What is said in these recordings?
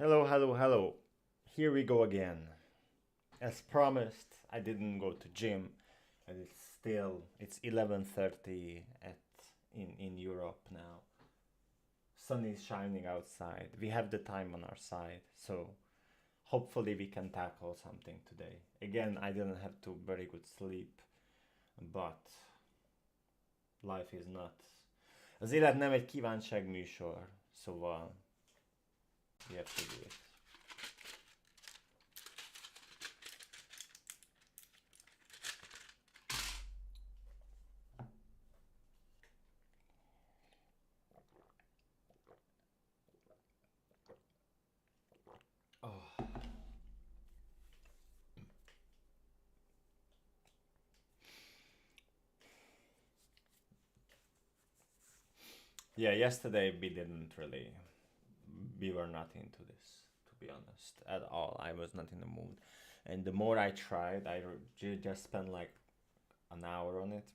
Hello, hello, hello. Here we go again. As promised, I didn't go to gym, and it's 11:30 at in Europe now. Sun is shining outside. We have the time on our side, so hopefully we can tackle something today. Again, I didn't have too very good sleep, but life is not. Az élet nem egy kívánságműsor, szóval we have to do it. Oh. Yeah, yesterday we were not into this, to be honest, at all. I was not in the mood. And the more I tried, just spent like an hour on it,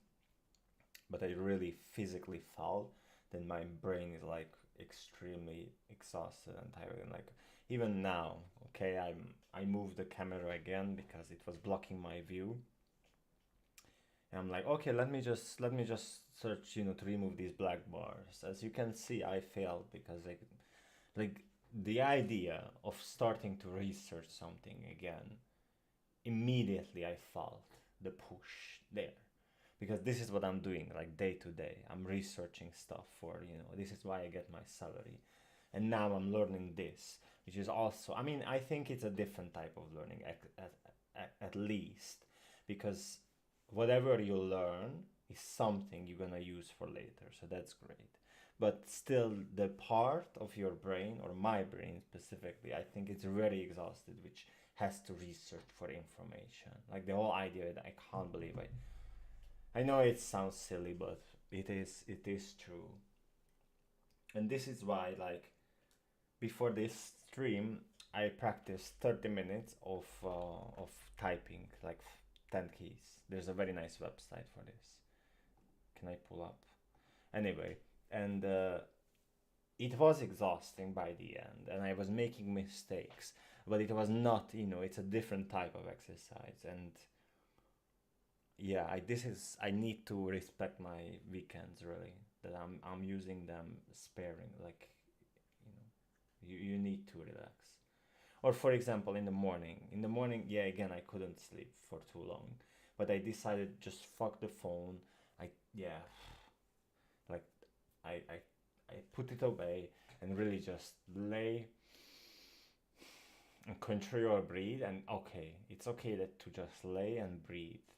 but I really physically felt that my brain is like extremely exhausted and tired. And like, even now, okay, I moved the camera again because it was blocking my view. And I'm like, okay, let me just search, to remove these black bars. As you can see, I failed because like the idea of starting to research something again, immediately I felt the push there. Because this is what I'm doing like day to day. I'm researching stuff for, this is why I get my salary. And now I'm learning this, which is also, I mean, I think it's a different type of learning at least, because whatever you learn is something you're gonna use for later. So that's great. But still, the part of your brain, or my brain specifically, I think it's very exhausted, which has to research for information. Like the whole idea that I can't believe it. I know it sounds silly, but it is true. And this is why, like, before this stream, I practiced 30 minutes of typing, like 10 keys. There's a very nice website for this. Can I pull up? Anyway, and it was exhausting by the end, and I was making mistakes, but it was not, it's a different type of exercise. And yeah, I need to respect my weekends, really, that I'm using them sparing. Like, you need to relax. Or for example, in the morning, yeah, again, I couldn't sleep for too long, but I decided just fuck the phone. I Yeah, like, I I I put it away and really just lay and control or breathe. And okay, it's okay that to just lay and breathe.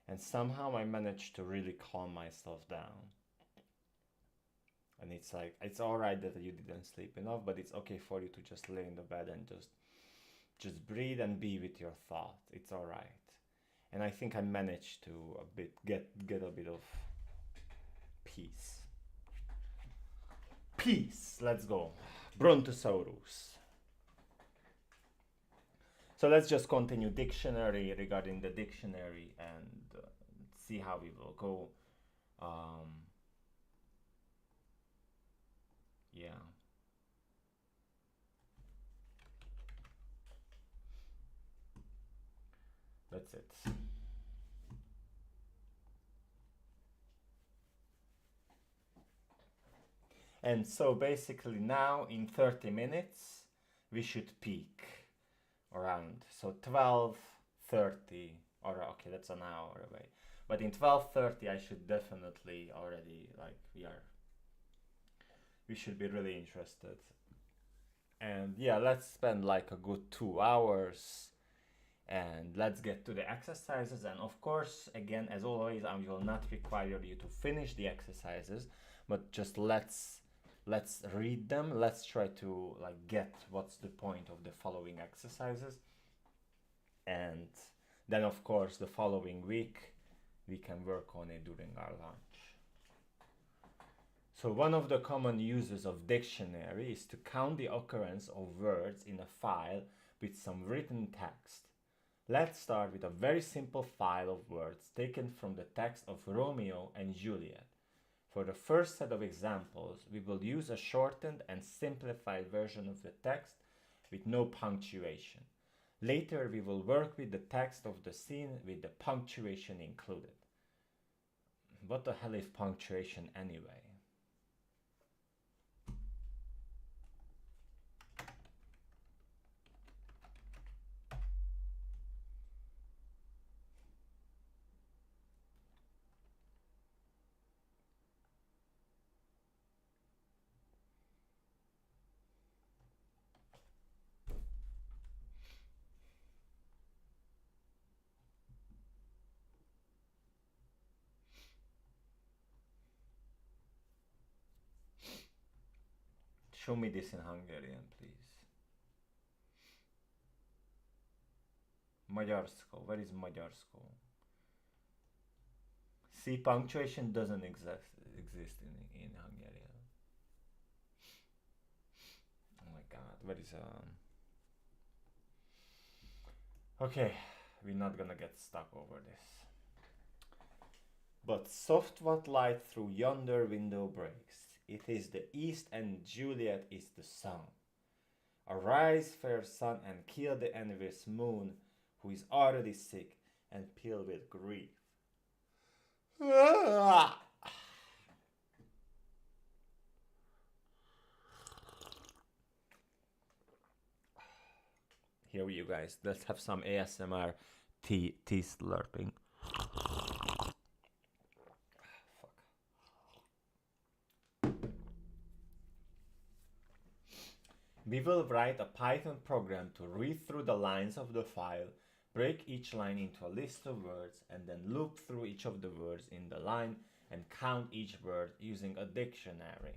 And somehow I managed to really calm myself down. And it's like, it's all right that you didn't sleep enough, but it's okay for you to just lay in the bed and just breathe and be with your thoughts. It's all right. And I think I managed to a bit get a bit of peace. Peace. Let's go. Brontosaurus. So let's just continue dictionary regarding the dictionary and see how we will go. Um, yeah. That's it. And so basically now in 30 minutes we should peak around, so 12:30, or okay, that's an hour away. But in 12:30 I should definitely already, like, we should be really interested. And yeah, let's spend like a good 2 hours, and let's get to the exercises. And of course, again, as always, I will not require you to finish the exercises, but just let's read them. Let's try to like get what's the point of the following exercises. And then of course the following week we can work on it during our lunch. So one of the common uses of dictionary is to count the occurrence of words in a file with some written text. Let's start with a very simple file of words taken from the text of Romeo and Juliet. For the first set of examples, we will use a shortened and simplified version of the text with no punctuation. Later, we will work with the text of the scene with the punctuation included. What the hell is punctuation anyway? Show me this in Hungarian, please. Magyarsko. Where is Magyarsko? See, punctuation doesn't exist in Hungarian. Oh my god, where is Okay, we're not gonna get stuck over this. But soft what light through yonder window breaks. It is the east, and Juliet is the sun. Arise, fair sun, and kill the envious moon, who is already sick and pale with grief. Here you guys, let's have some ASMR tea slurping. We will write a Python program to read through the lines of the file, break each line into a list of words, and then loop through each of the words in the line and count each word using a dictionary.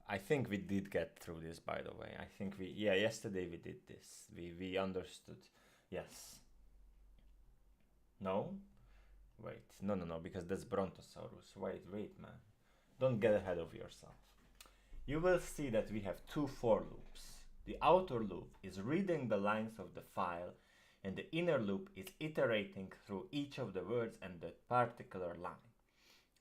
I think we did get through this, by the way. I think yesterday we did this. We understood. Yes. No? Wait, no, because that's Brontosaurus. Wait, man. Don't get ahead of yourself. You will see that we have two for loops. The outer loop is reading the lines of the file, and the inner loop is iterating through each of the words and the particular line.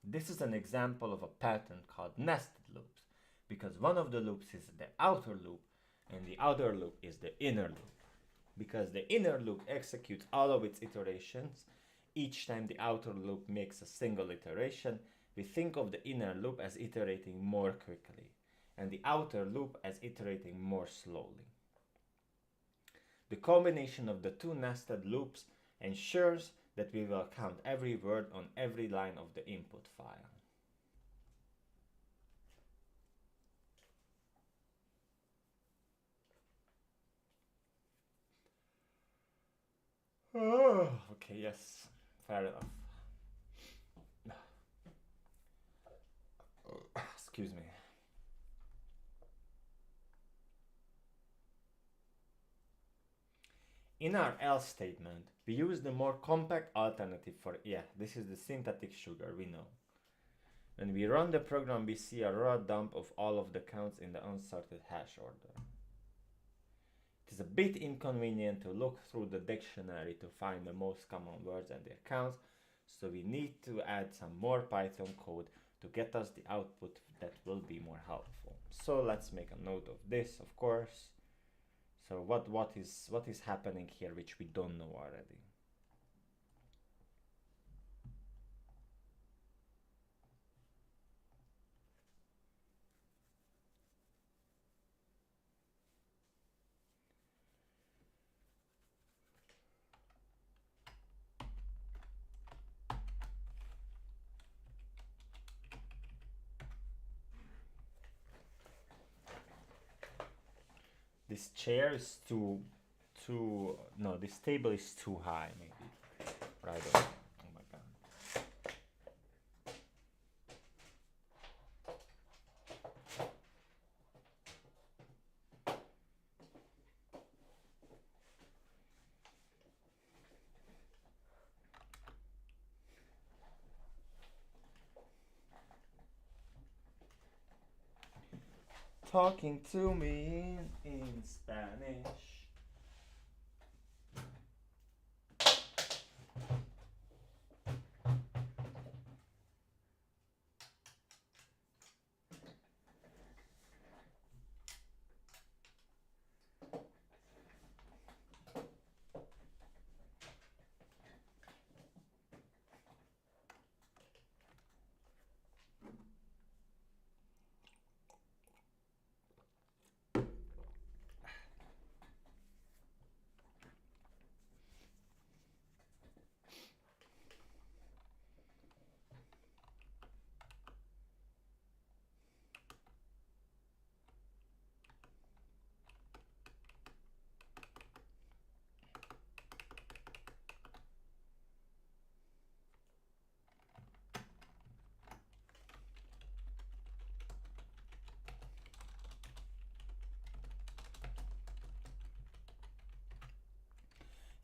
This is an example of a pattern called nested loops, because one of the loops is the outer loop and the other loop is the inner loop. Because the inner loop executes all of its iterations, each time the outer loop makes a single iteration, we think of the inner loop as iterating more quickly, and the outer loop as iterating more slowly. The combination of the two nested loops ensures that we will count every word on every line of the input file. Okay, yes, fair enough. Excuse me. In our else statement, we use the more compact alternative for, this is the synthetic sugar, we know. When we run the program, we see a raw dump of all of the counts in the unsorted hash order. It is a bit inconvenient to look through the dictionary to find the most common words and their counts, so we need to add some more Python code to get us the output that will be more helpful. So let's make a note of this, of course. So what is happening here which we don't know already? This chair is this table is too high, maybe. Right over. Oh my god. Talking to me in Spanish.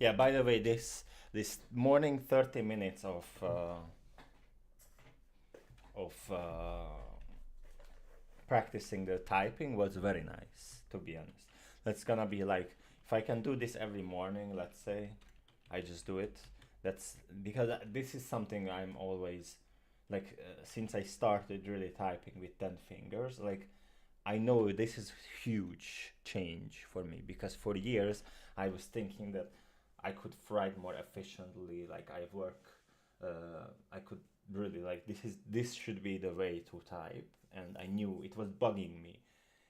Yeah. By the way, this morning 30 minutes of practicing the typing was very nice. To be honest, that's gonna be like if I can do this every morning. Let's say I just do it. That's because this is something I'm always like since I started really typing with 10 fingers. Like I know this is huge change for me because for years I was thinking that I could write more efficiently. Like I could really like this should be the way to type, and I knew it was bugging me,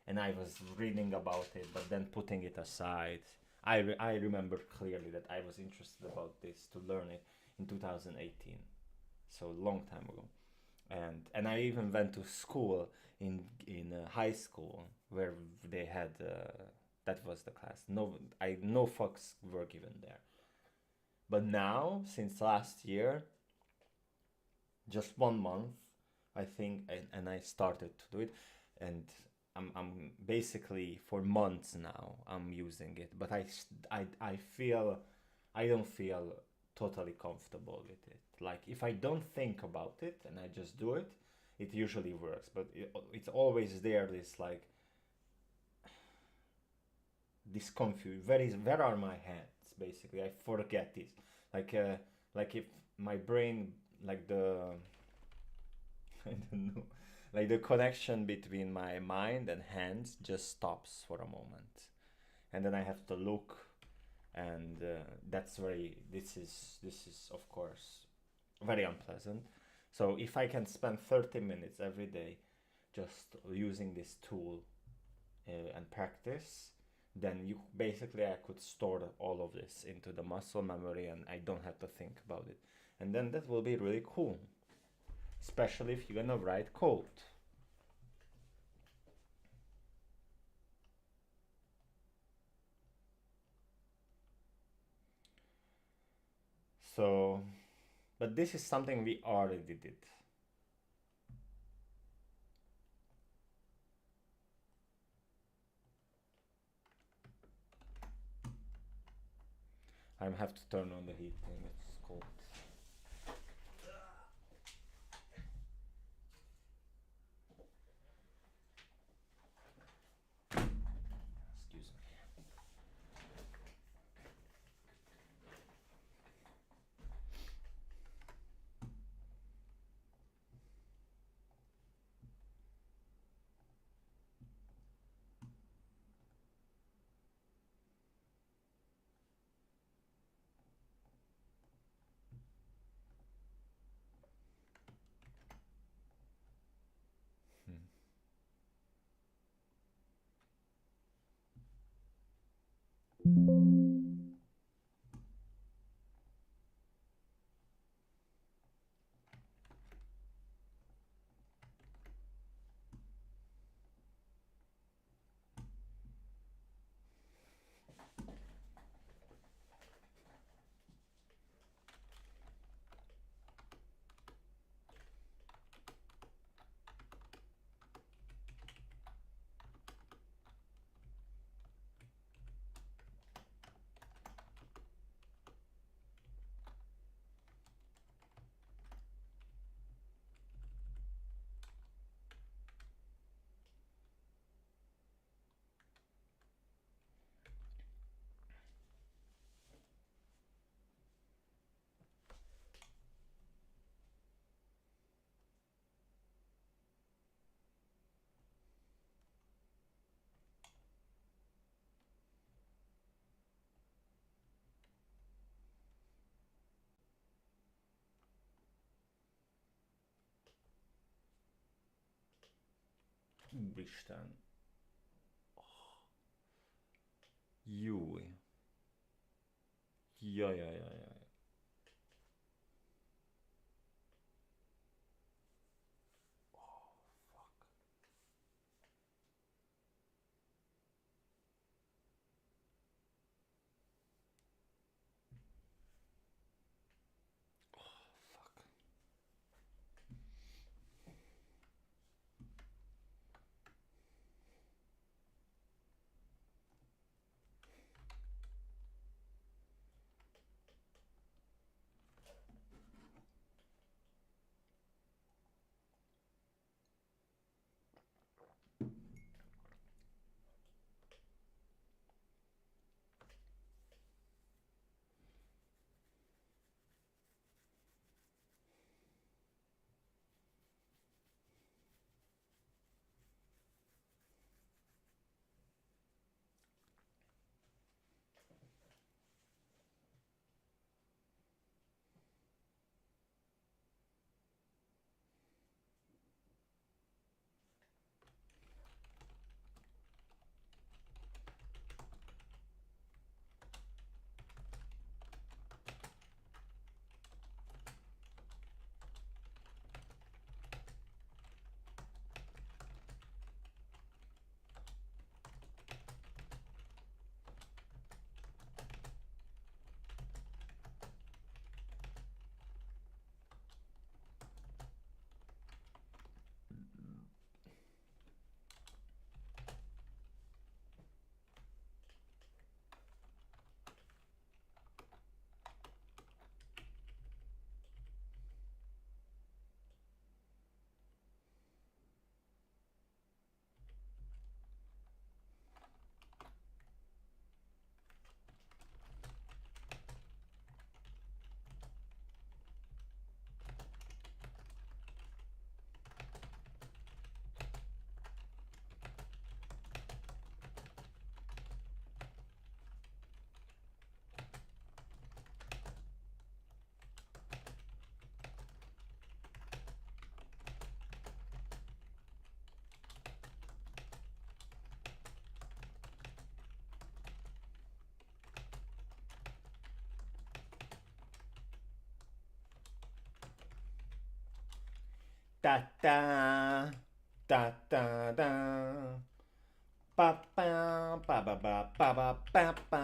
and I was reading about it, but then putting it aside. I remember clearly that I was interested about this to learn it in 2018, so a long time ago, and I even went to school in high school where they had that was the class. No fucks were given there. But now, since last year, just 1 month, I think, and I started to do it, and I'm basically for months now I'm using it, but I feel I don't feel totally comfortable with it. Like if I don't think about it and I just do it, it usually works. But it's always there. This like this confuse. Where are my hands? Basically, I forget this. Like like if my brain like the I don't know, like the connection between my mind and hands just stops for a moment, and then I have to look, and that's very. This is of course very unpleasant. So if I can spend 30 minutes every day just using this tool and practice, then you basically I could store all of this into the muscle memory and I don't have to think about it. And then that will be really cool, especially if you're gonna write code. So, but this is something we already did. I have to turn on the heat thing. It's cold. Excuse me. Hmm. Úristen. Júj. Jaj, jaj, jaj, jaj. Fuck. Da da da da da. Ba ba ba ba ba ba ba ba ba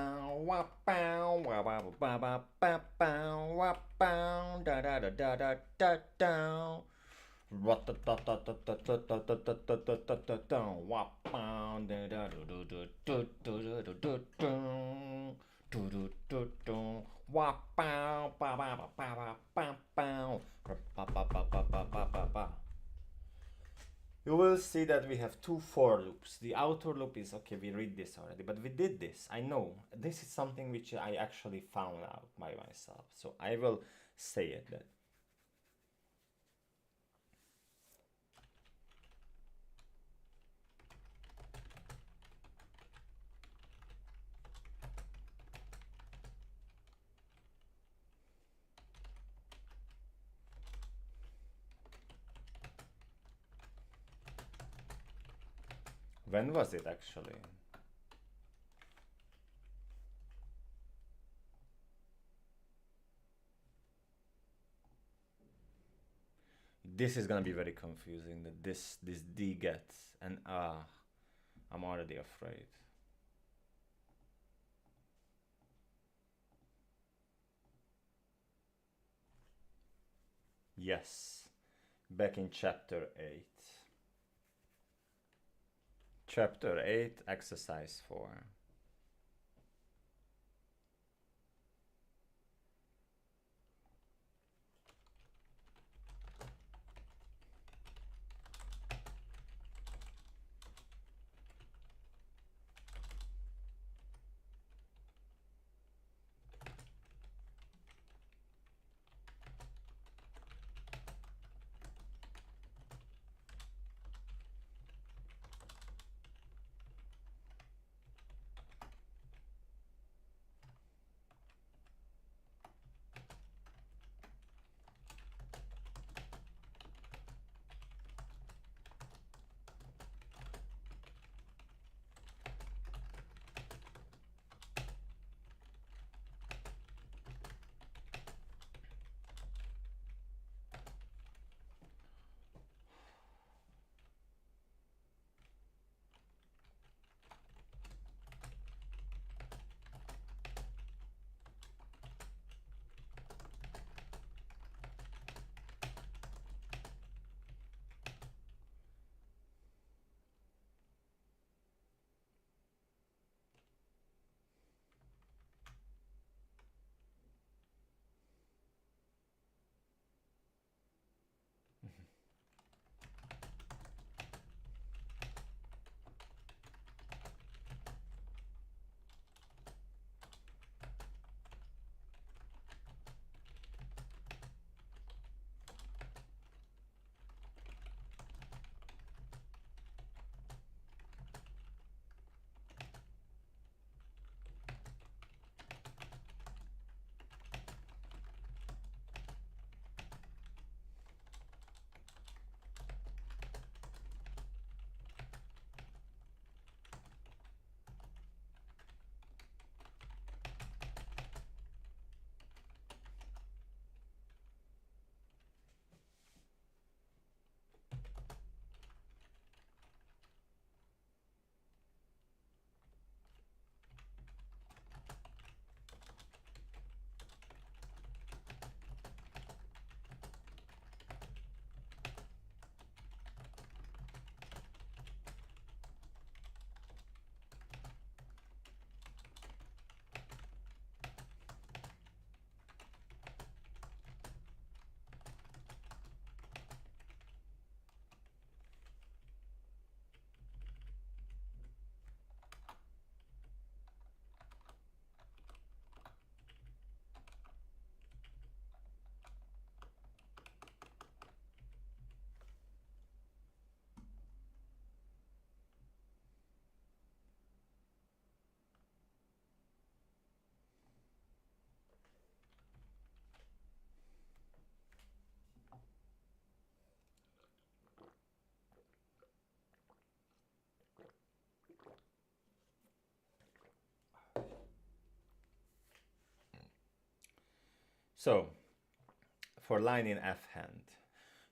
wa ba wa ba ba ba ba ba wa ba da da da da da da da. What da da da da da da da da da da da da da da wa ba da da do do do do do do do do do do do wa ba ba ba ba ba ba ba ba ba ba ba ba ba ba ba. You will see that we have two for loops. The outer loop is okay, we read this already, but we did this. I know this is something which I actually found out by myself. So I will say it then. When was it actually? This is gonna be very confusing. That this D gets and I'm already afraid. Yes, back in chapter 8. Chapter 8, exercise 4. So, for line in F hand,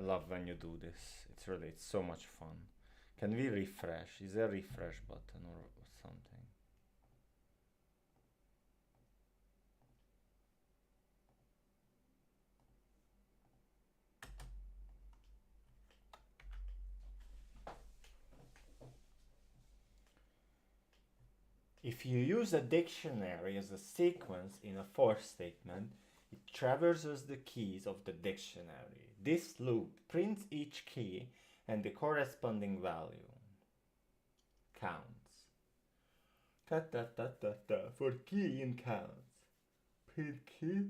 I love when you do this. It's so much fun. Can we refresh? Is there a refresh button or something? If you use a dictionary as a sequence in a for statement, it traverses the keys of the dictionary. This loop prints each key and the corresponding value. Counts. Ta ta ta ta ta for key in counts. Print key.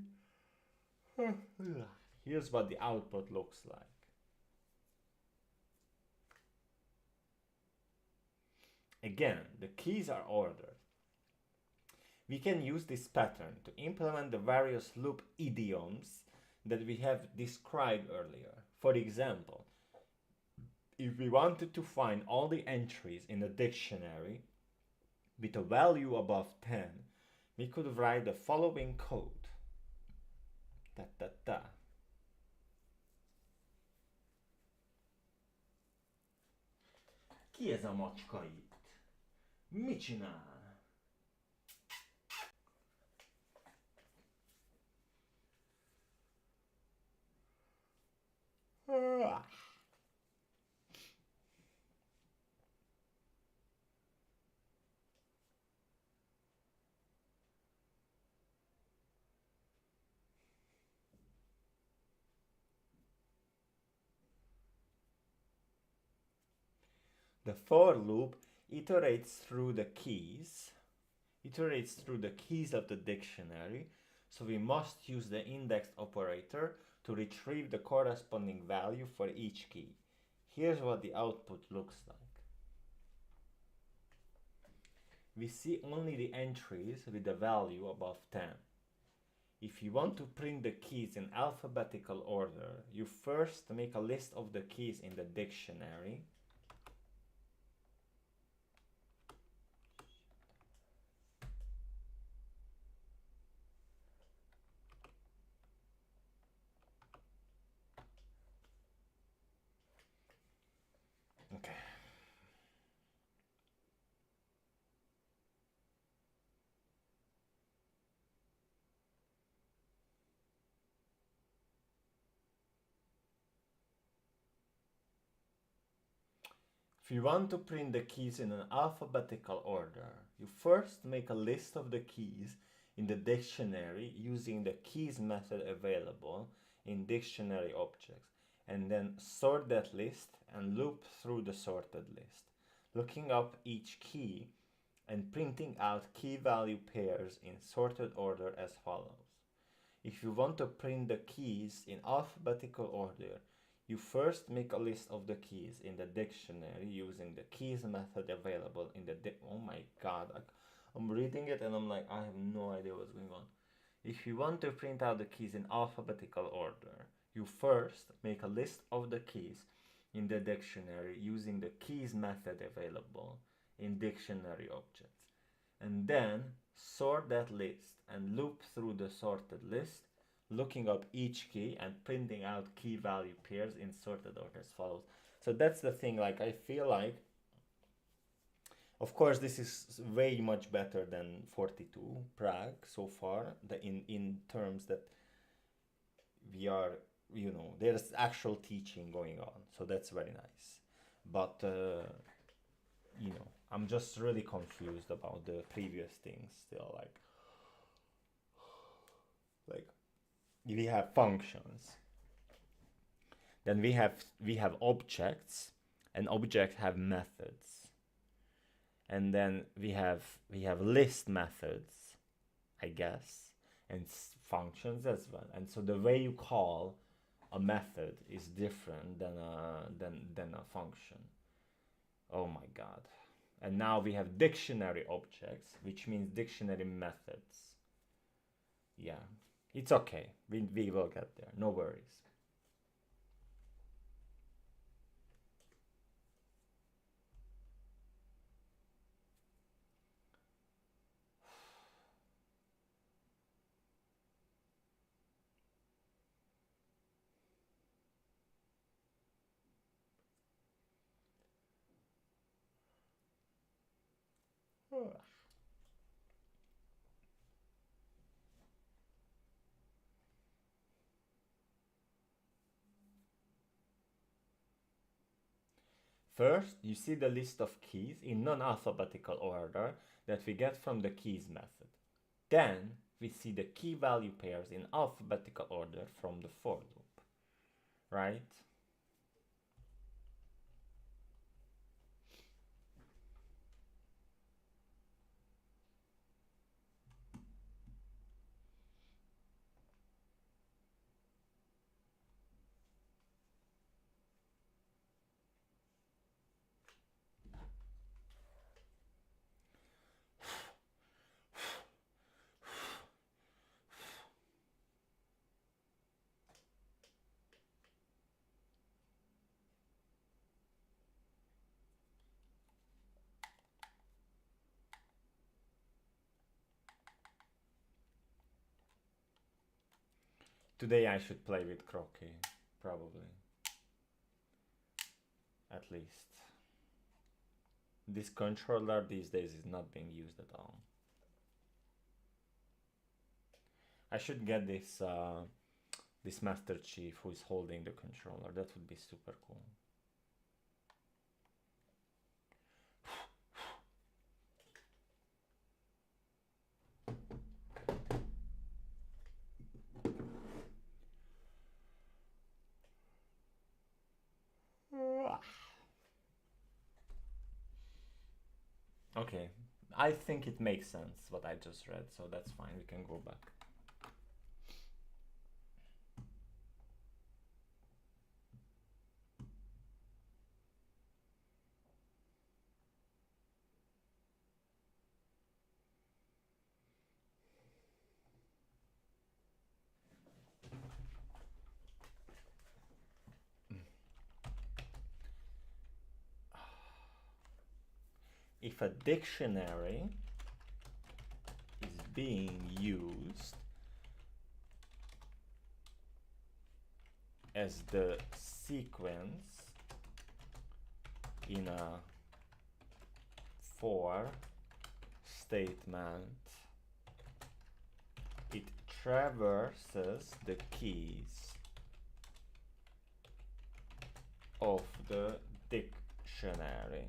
Here's what the output looks like. Again, the keys are ordered. We can use this pattern to implement the various loop idioms that we have described earlier. For example, if we wanted to find all the entries in a dictionary with a value above 10, we could write the following code. Ta ta ta. Ki ez a macska itt? Mit csinál? The for loop iterates through the keys of the dictionary, so we must use the index operator to retrieve the corresponding value for each key. Here's what the output looks like. We see only the entries with the value above 10. If you want to print the keys in alphabetical order, you first make a list of the keys in the dictionary. Okay. If you want to print the keys in an alphabetical order, you first make a list of the keys in the dictionary using the keys method available in dictionary objects, and then sort that list and loop through the sorted list, looking up each key and printing out key value pairs in sorted order as follows. If you want to print the keys in alphabetical order, you first make a list of the keys in the dictionary using the keys method available in the oh my god, I'm reading it and I'm like, I have no idea what's going on. If you want to print out the keys in alphabetical order, you first make a list of the keys in the dictionary using the keys method available in dictionary objects, and then sort that list and loop through the sorted list, looking up each key and printing out key value pairs in sorted order as follows. So that's the thing, like I feel like, of course this is way much better than 42 Prague so far, in terms that we are, there's actual teaching going on, so that's very nice. But I'm just really confused about the previous things still, like we have functions, then we have objects, and objects have methods, and then we have list methods, I guess, and functions as well. And so the way you call a method is different than a function. Oh my god. And now we have dictionary objects, which means dictionary methods. Yeah, it's okay. We will get there. No worries. First, you see the list of keys in non-alphabetical order that we get from the keys method. Then, we see the key value pairs in alphabetical order from the for loop, right? Today I should play with croquet, probably. At least. This controller these days is not being used at all. I should get this this Master Chief who is holding the controller. That would be super cool. Okay, I think it makes sense what I just read, so that's fine, we can go back. If a dictionary is being used as the sequence in a for statement, it traverses the keys of the dictionary.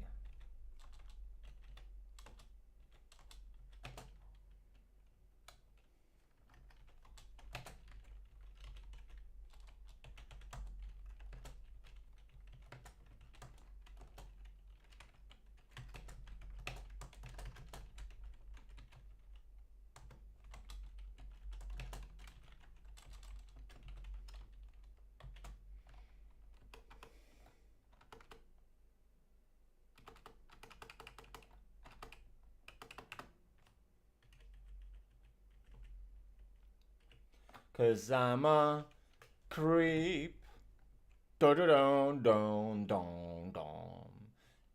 Cause I'm a creep. Dun dun dun dun.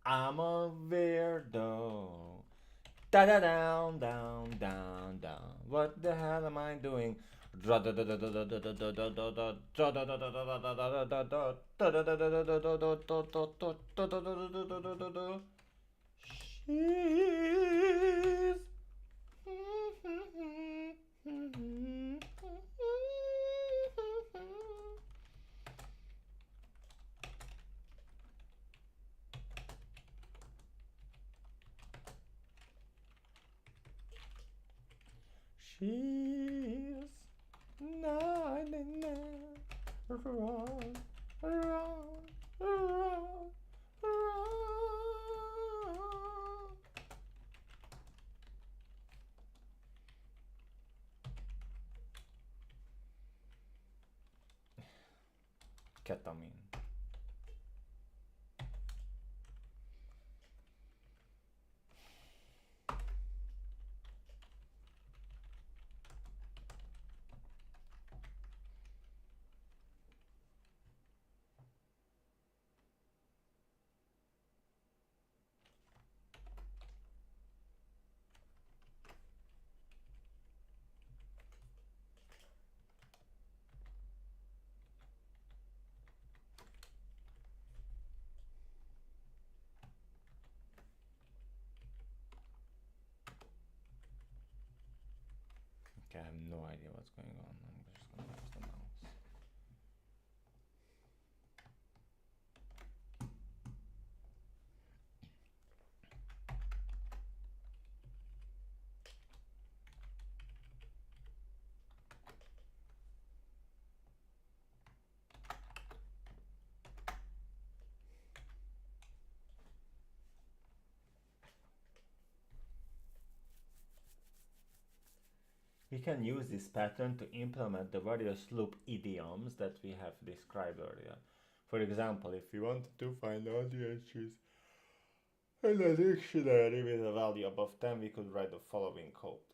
I'm a weirdo. Da da down down down down. What the hell am I doing? She's 99, run, run, run, run. Ketamine. Okay, I have no idea what's going on. I'm just gonna use the mouse. can use this pattern to implement the various loop idioms that we have described earlier. For example, if we wanted to find ADHDs in a dictionary with a value above 10, we could write the following code.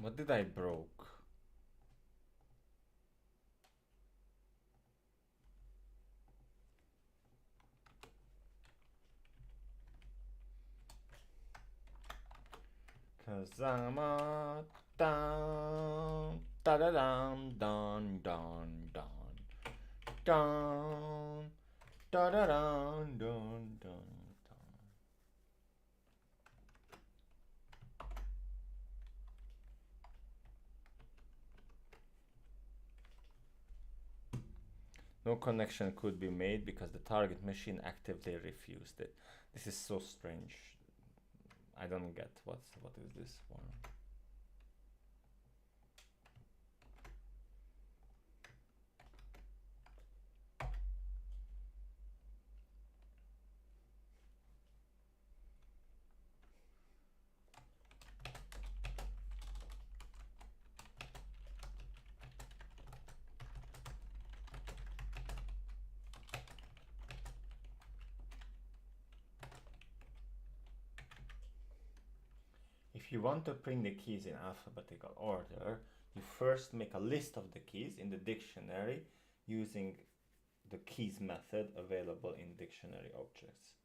What did I broke? Cause I'm a down, da da dum, dun dun dun, dun, da da dun dun dun. No connection could be made because the target machine actively refused it. This is so strange. I don't get what is this one. If you want to print the keys in alphabetical order, you first make a list of the keys in the dictionary using the keys method available in dictionary objects.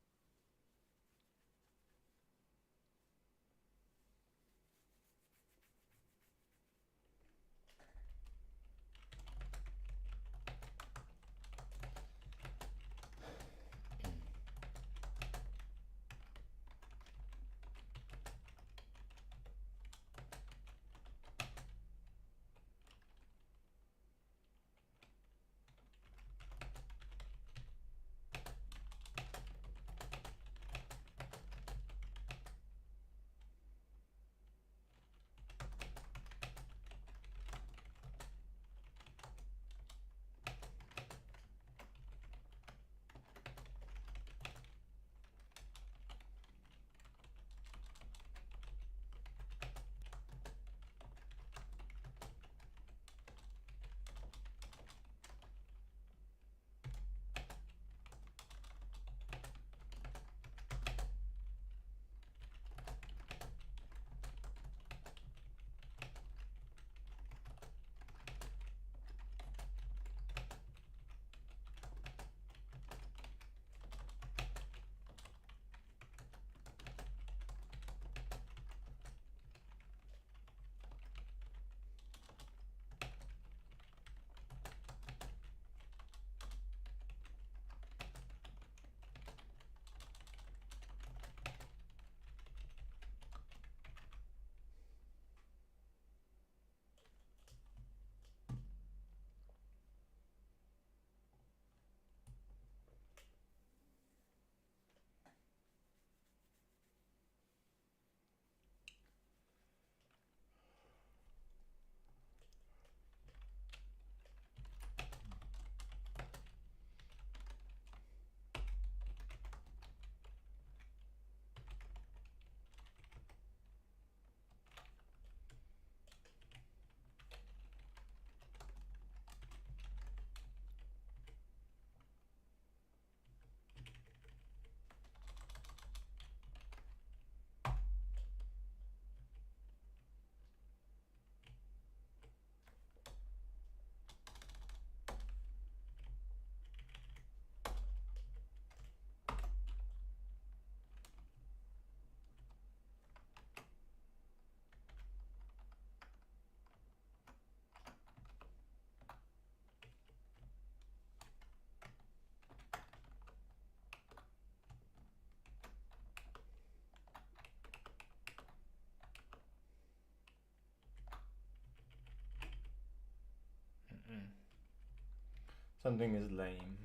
Something is lame.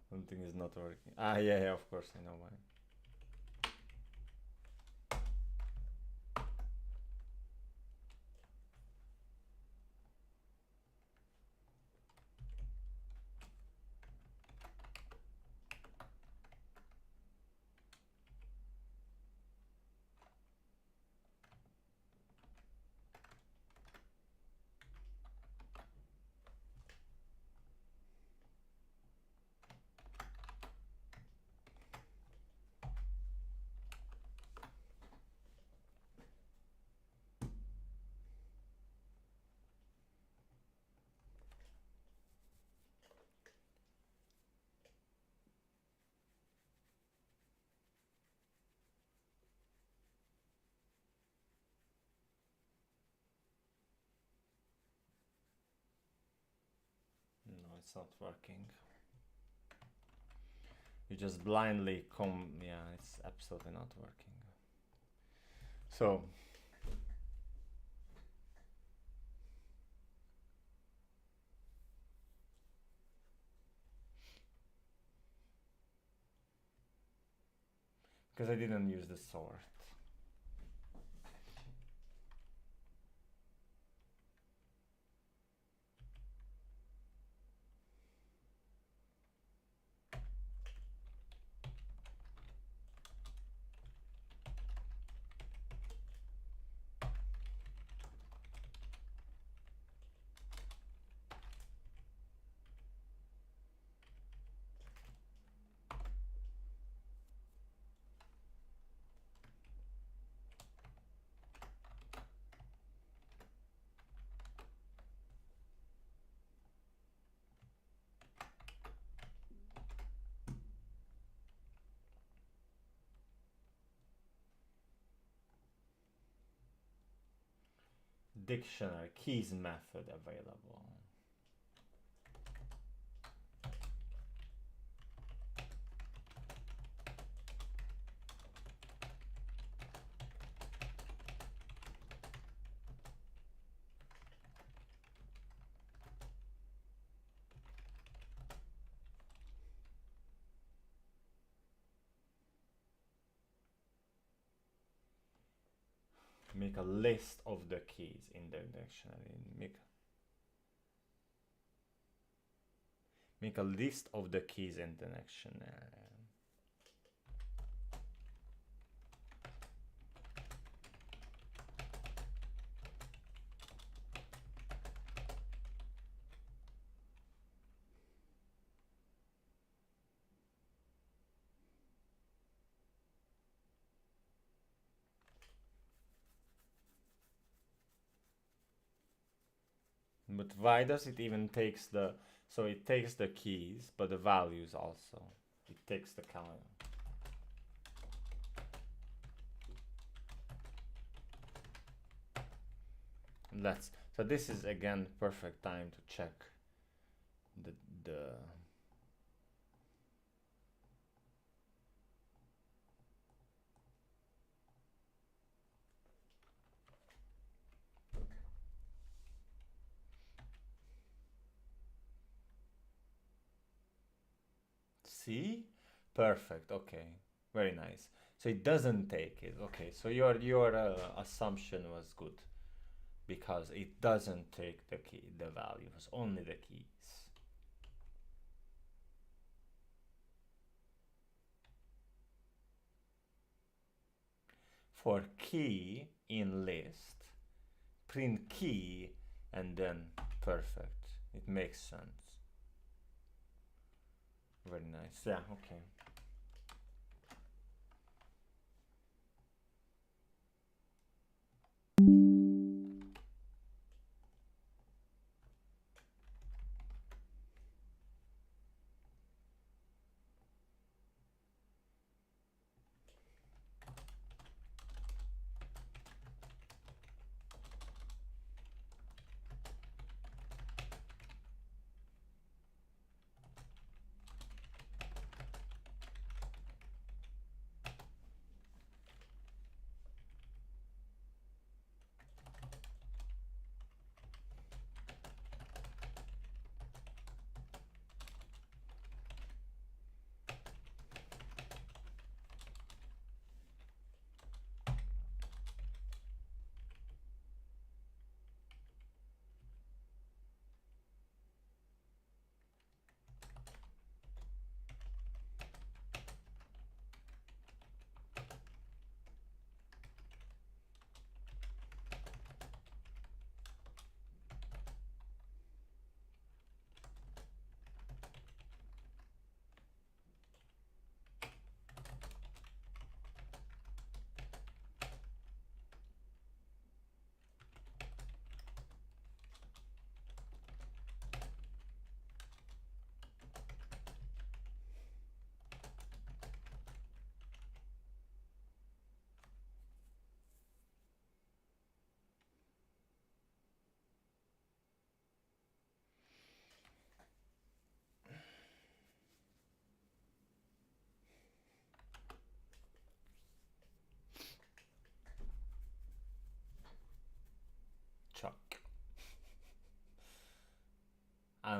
Something is not working. Ah, yeah, of course, I know why. No, it's not working. You just blindly yeah, it's absolutely not working. So because I didn't use the sort. Dictionary keys method available. Make a list of the keys in the dictionary. Make a list of the keys in the dictionary. But why does it even takes the, so it takes the keys, but the values also. It takes the count. So this is again perfect time to check the see? Perfect. Okay. Very nice. So it doesn't take it. Okay. So your assumption was good because it doesn't take the values, only the keys. For key in list, print key and then perfect. It makes sense. Very nice. Yeah, okay.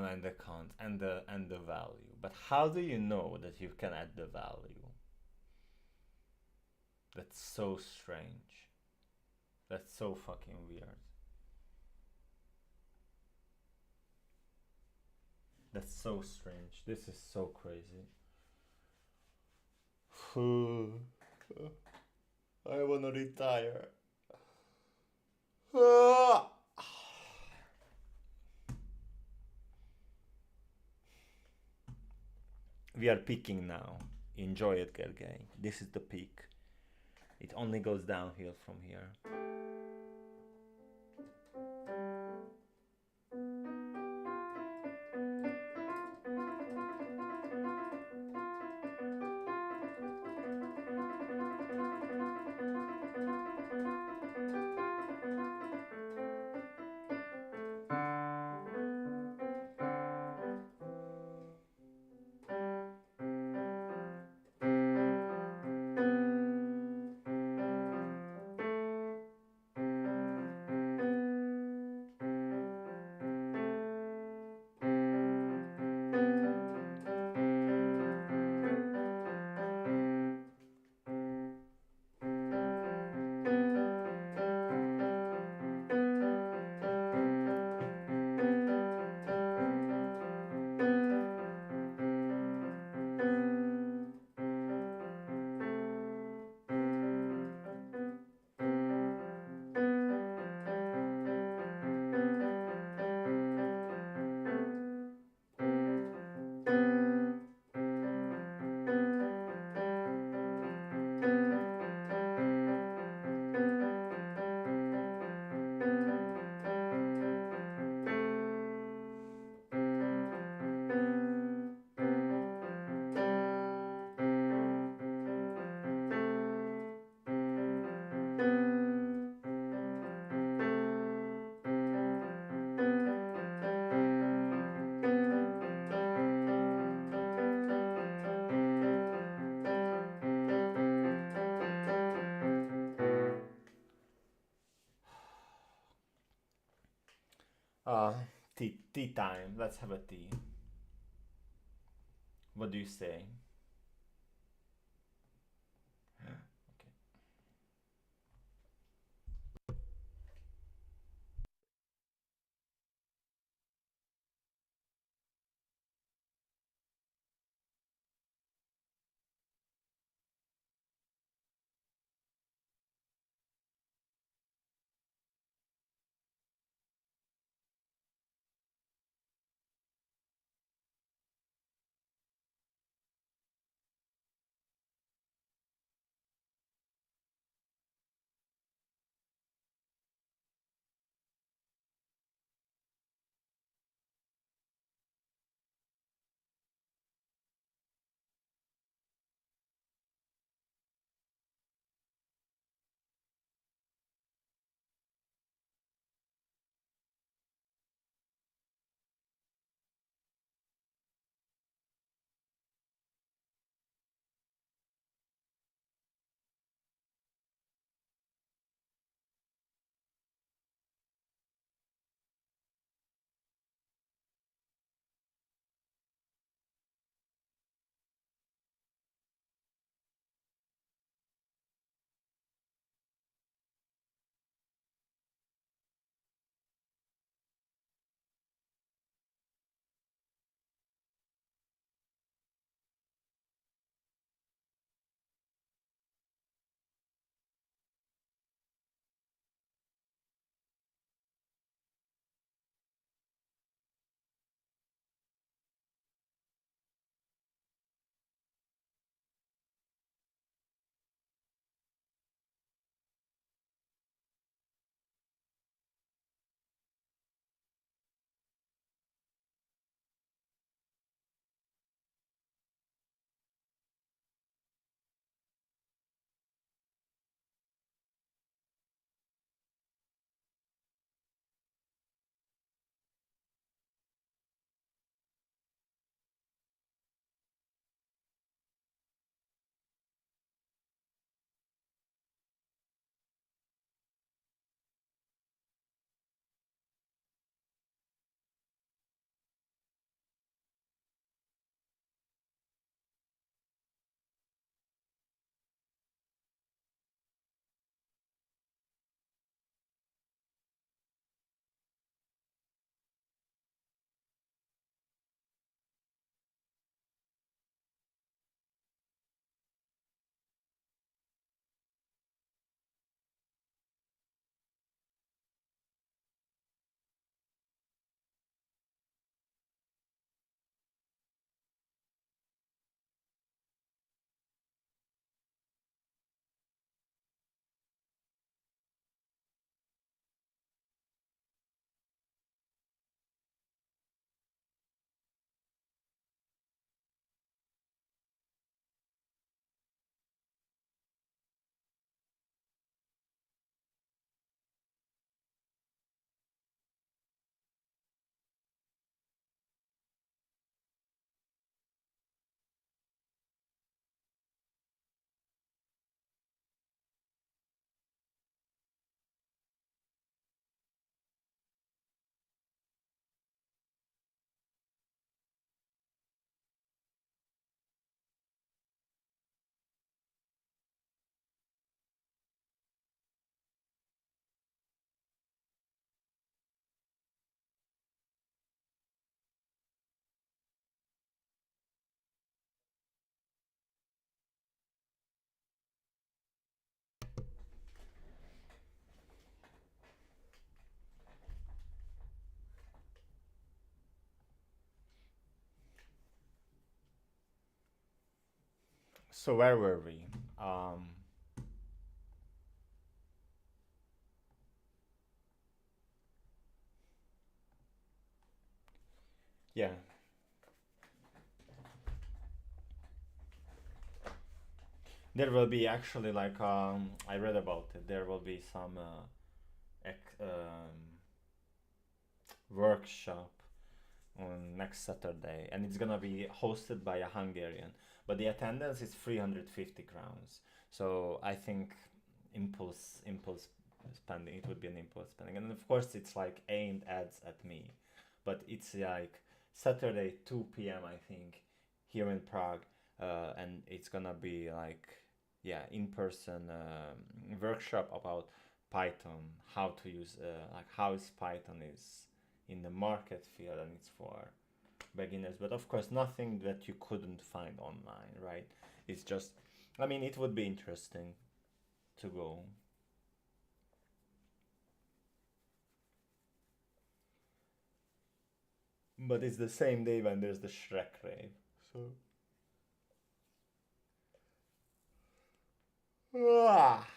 and the count and the value. But how do you know that you can add the value? That's so strange. That's so fucking weird. That's so strange. This is so crazy. I wanna retire. We are peaking now. Enjoy it, Gergely. This is the peak. It only goes downhill from here. Uh, tea time. Let's have a tea. What do you say? So where were we? Yeah, there will be actually like I read about it. There will be some workshop on next Saturday, and it's gonna be hosted by a Hungarian. But the attendance is 350 crowns. So I think impulse spending. It would be an impulse spending, and of course it's like aimed ads at me, but it's like Saturday 2 p.m. I think here in Prague, and it's gonna be like yeah in person workshop about Python, how to use like how is Python is in the market field, and it's for beginners, but of course nothing that you couldn't find online, right? It's just, I mean, it would be interesting to go. But it's the same day when there's the Shrek rave. So ah.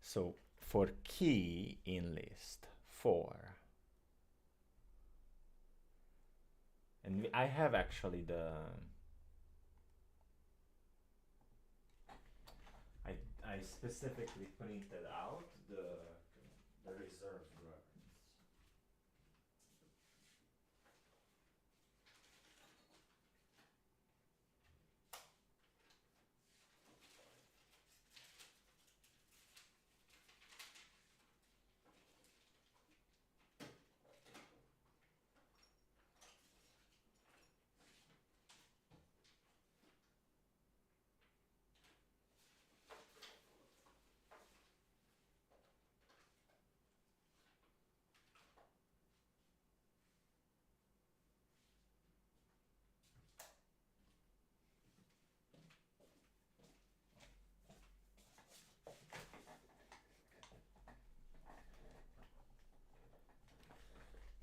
So for key in list 4, and I have actually I I specifically printed out the reserved words.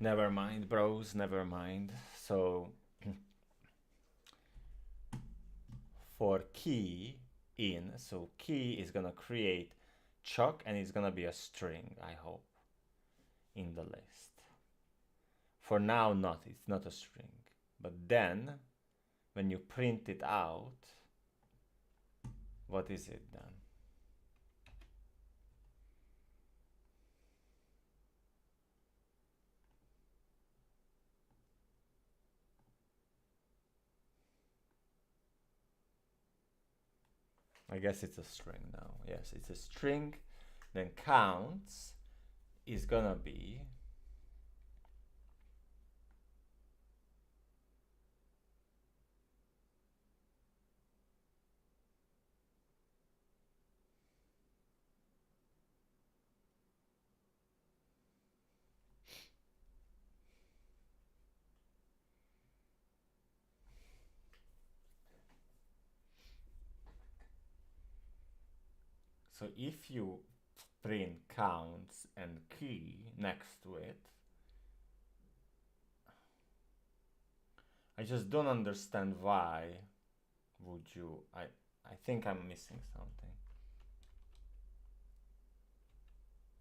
Never mind, bros, never mind. So for key in, so key is gonna create chuck and it's gonna be a string, I hope, in the list. For now, not, it's not a string. But then, when you print it out, what is it then? I guess it's a string now. Yes, it's a string. Then counts is gonna be so if you print counts and key next to it, I just don't understand why would you I think I'm missing something.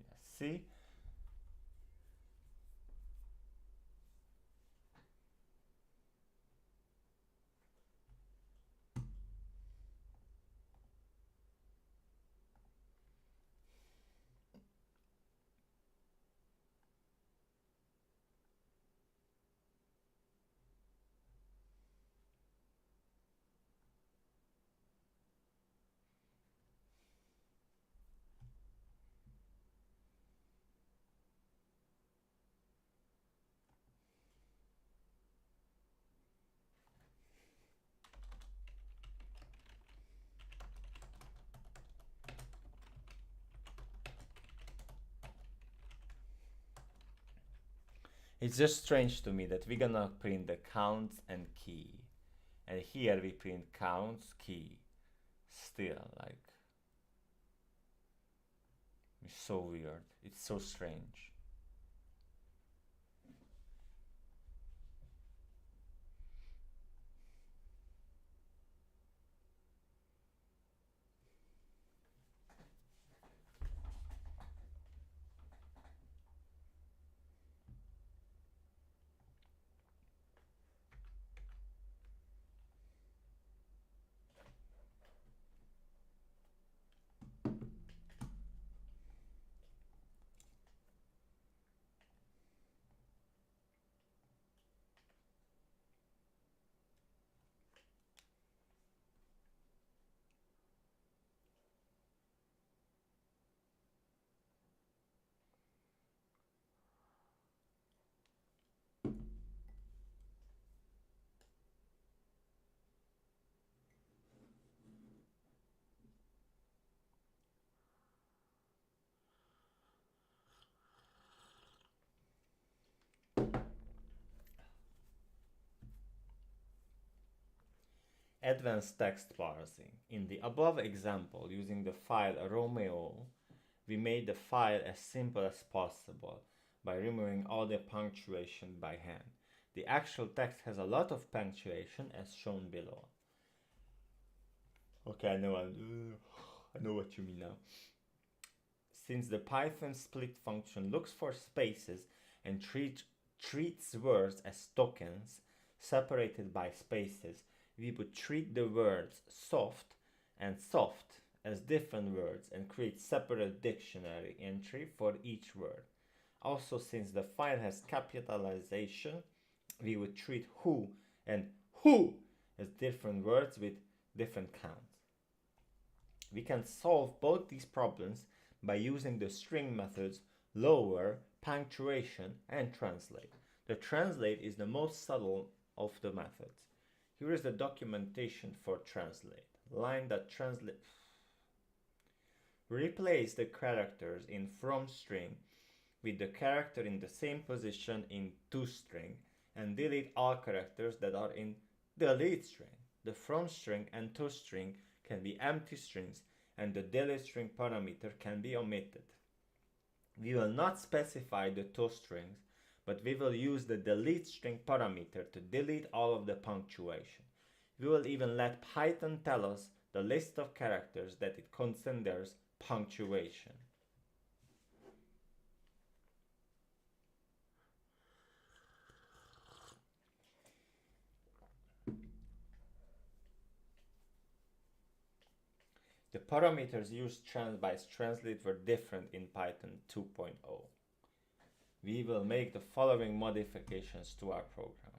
Yes, see? It's just strange to me that we're gonna print the counts and key, and here we print counts key. still, like, it's so weird. It's so strange. Advanced text parsing. In the above example, using the file Romeo, we made the file as simple as possible by removing all the punctuation by hand. The actual text has a lot of punctuation as shown below. Okay, I know what you mean now. Since the Python split function looks for spaces and treats words as tokens separated by spaces, we would treat the words soft and soft as different words and create separate dictionary entry for each word. Also, since the file has capitalization, we would treat who and who as different words with different counts. We can solve both these problems by using the string methods lower, punctuation, and translate. The translate is the most subtle of the methods. Here is the documentation for translate. Line that translate. Replace the characters in from string with the character in the same position in toString and delete all characters that are in delete string. The from string and toString can be empty strings and the delete string parameter can be omitted. We will not specify the toStrings, but we will use the delete string parameter to delete all of the punctuation. We will even let Python tell us the list of characters that it considers punctuation. The parameters used by translate were different in Python 2.0. We will make the following modifications to our program.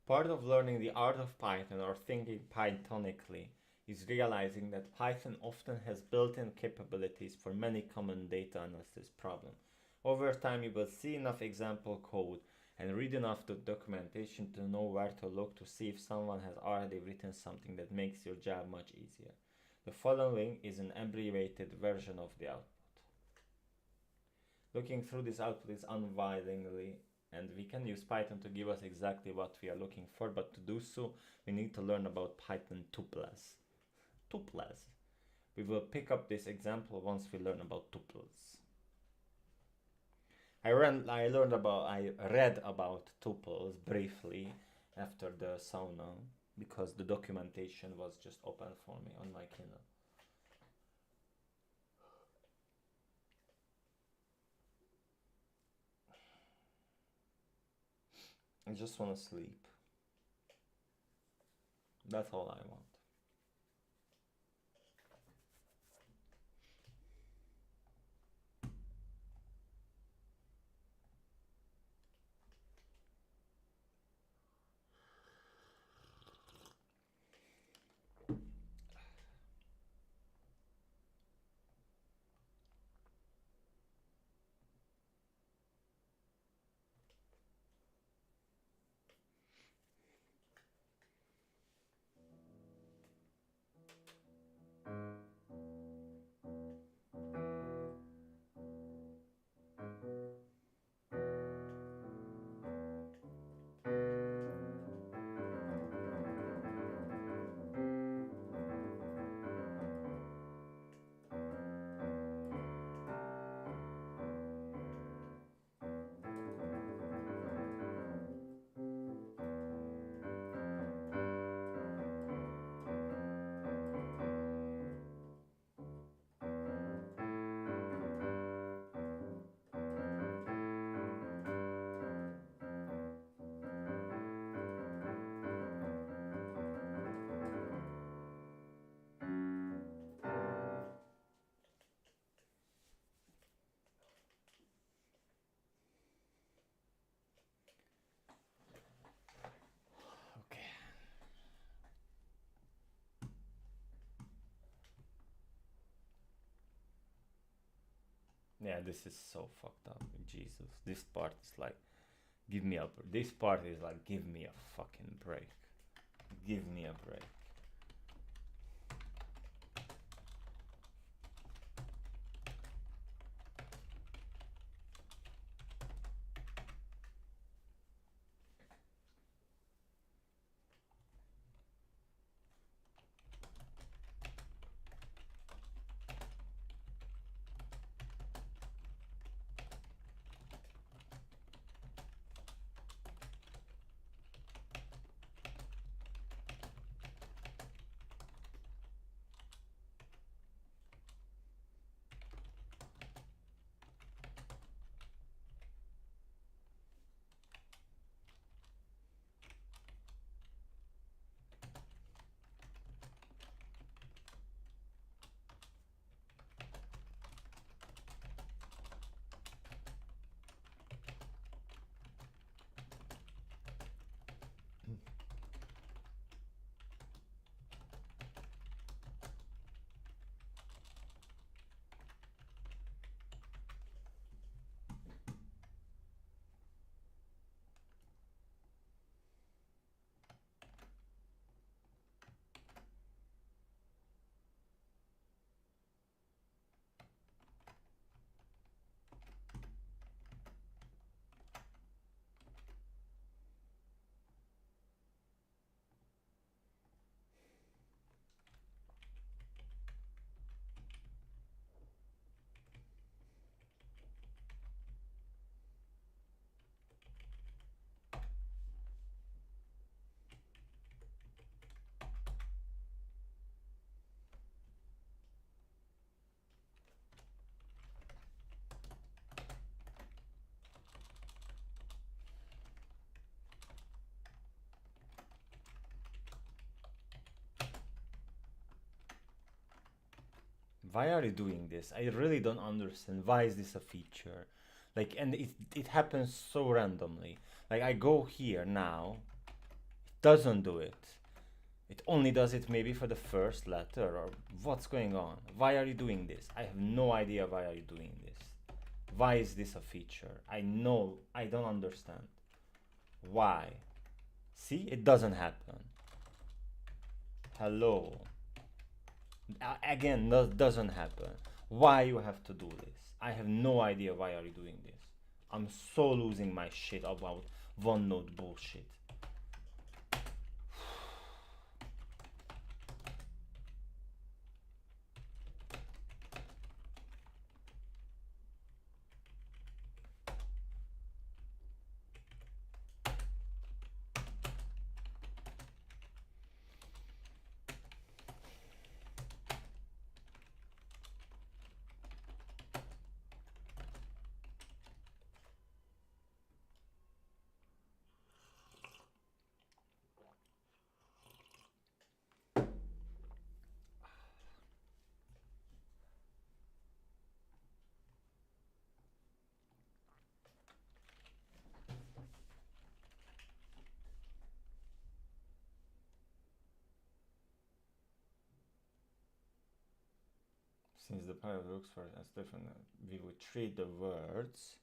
Part of learning the art of Python or thinking Pythonically is realizing that Python often has built-in capabilities for many common data analysis problems. Over time, you will see enough example code and read enough documentation to know where to look to see if someone has already written something that makes your job much easier. The following is an abbreviated version of the output. Looking through this output is unwillingly, and we can use Python to give us exactly what we are looking for, but to do so, we need to learn about Python tuples. Tuples. We will pick up this example once we learn about tuples. I read about tuples briefly after the sauna because the documentation was just open for me on my Kindle. I just want to sleep. That's all I want. Okay. Yeah, this is so fucked up. Jesus. This part is like, give me a. This part is like, give me a fucking break. Give me a break. Why are you doing this? I really don't understand. Why is this a feature? Like, and it happens so randomly. Like, I go here now, it doesn't do it. It only does it maybe for the first letter, or what's going on? Why are you doing this? I have no idea why are you doing this. Why is this a feature? I know, I don't understand. Why? See, it doesn't happen. Hello. Again, doesn't happen. Why you have to do this? I have no idea why are you doing this. I'm so losing my shit about OneNote bullshit. Since the pilot looks for it as different, we would treat the words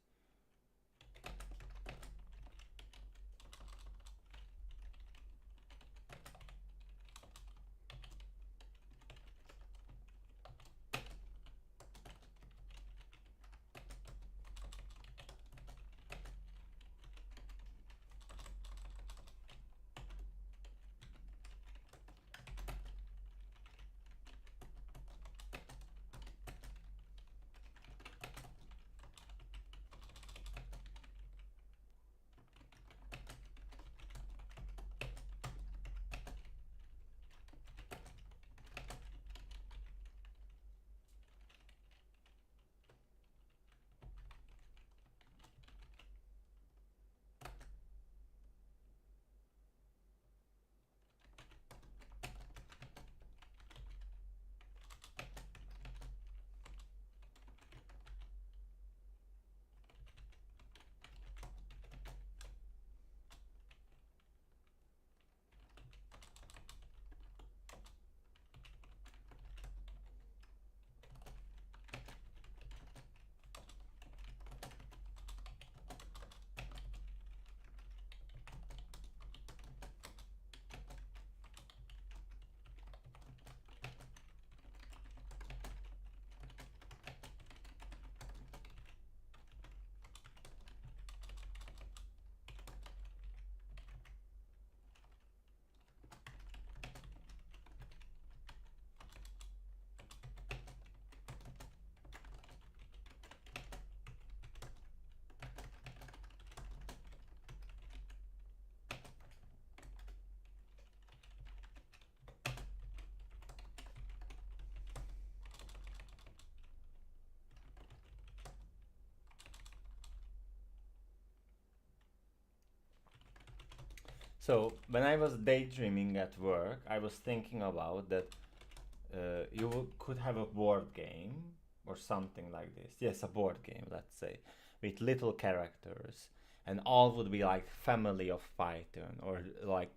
So when I was daydreaming at work, I was thinking about that could have a board game or something like this. Yes, a board game, let's say, with little characters, and all would be like family of Python or like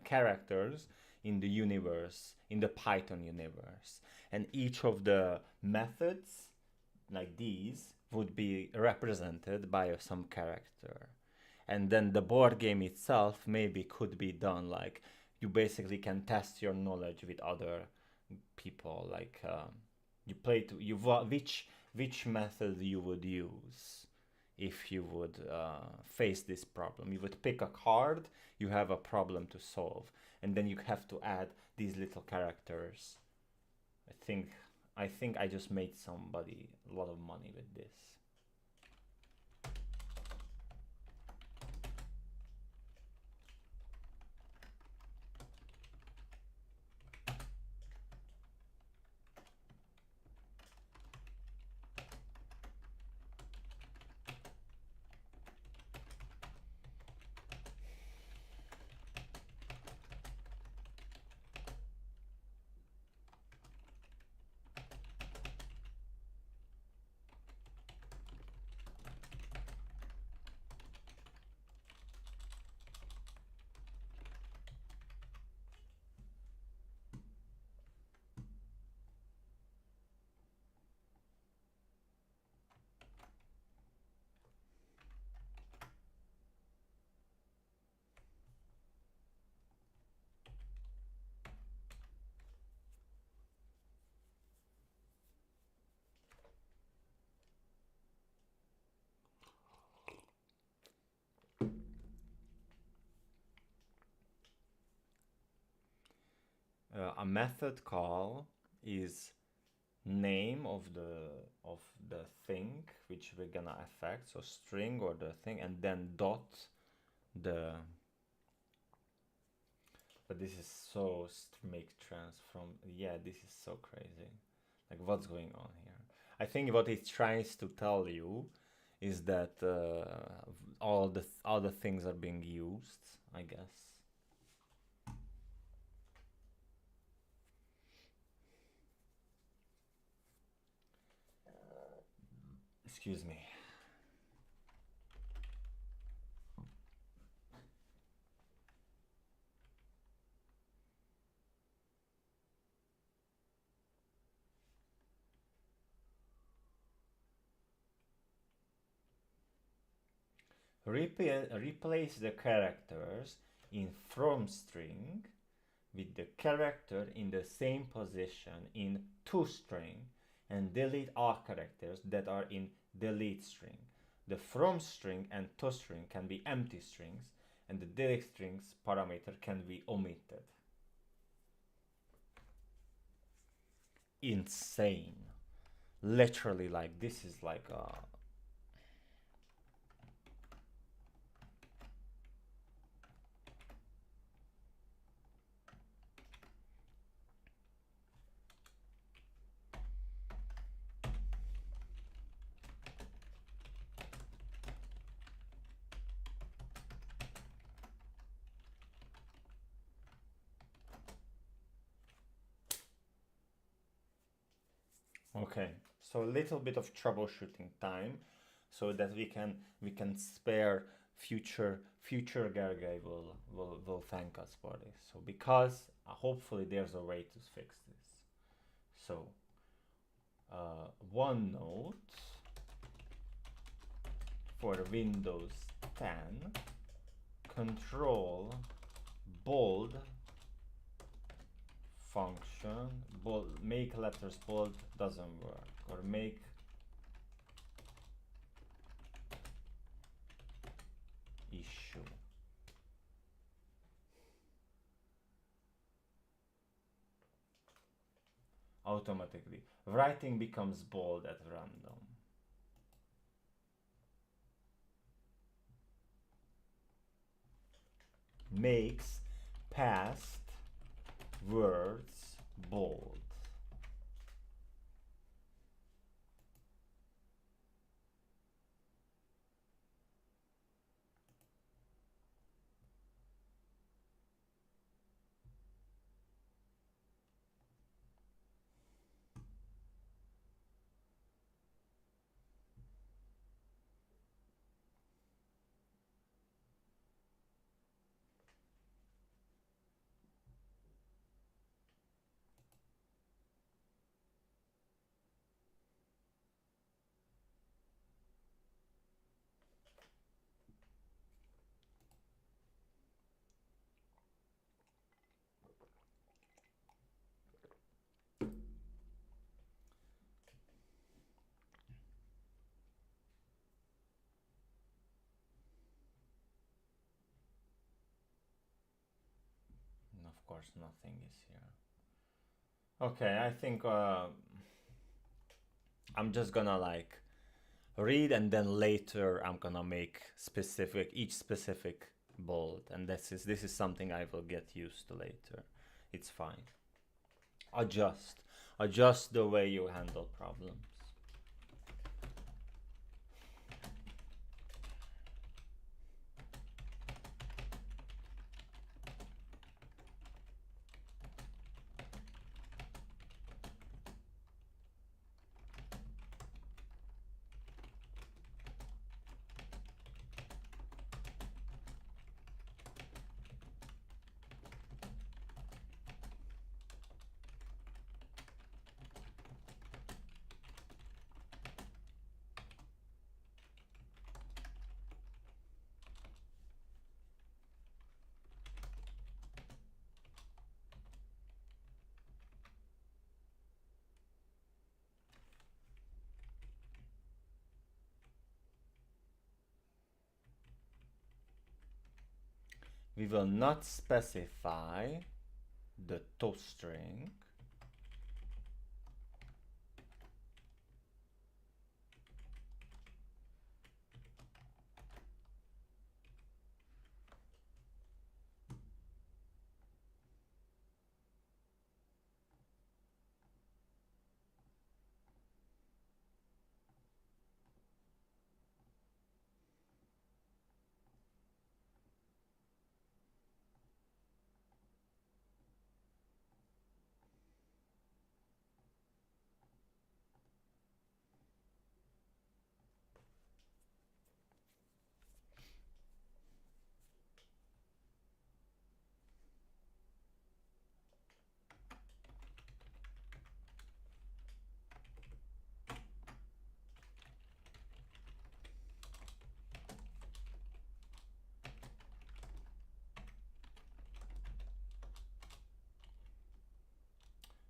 characters in the universe, in the Python universe, and each of the methods like these would be represented by some character, and then the board game itself maybe could be done like you basically can test your knowledge with other people, like you play to you which method you would use if you would face this problem. You would pick a card, you have a problem to solve, and then you have to add these little characters. I think I just made somebody a lot of money with this. A method call is name of the thing which we're gonna affect, so string or the thing, and then dot the, but this is so make transform. Yeah, this is so crazy. Like, what's going on here? I think what it tries to tell you is that all the other things are being used, I guess. Excuse me. Replace the characters in from string with the character in the same position in toString and delete all characters that are in delete string. The from string and toString can be empty strings, and the delete strings parameter can be omitted. Insane. Literally, like, this is like a... Okay, so a little bit of troubleshooting time, so that we can spare future Gergely will thank us for this. So because hopefully there's a way to fix this. So OneNote for Windows 10, control bold function, bold, make letters bold doesn't work, or make issue. Automatically. Writing becomes bold at random. Makes past words bold. And of course nothing is here. Okay, I think I'm just gonna like read, and then later I'm gonna make each specific bold, and this is something I will get used to later. It's fine. Adjust the way you handle problems. We will not specify the toString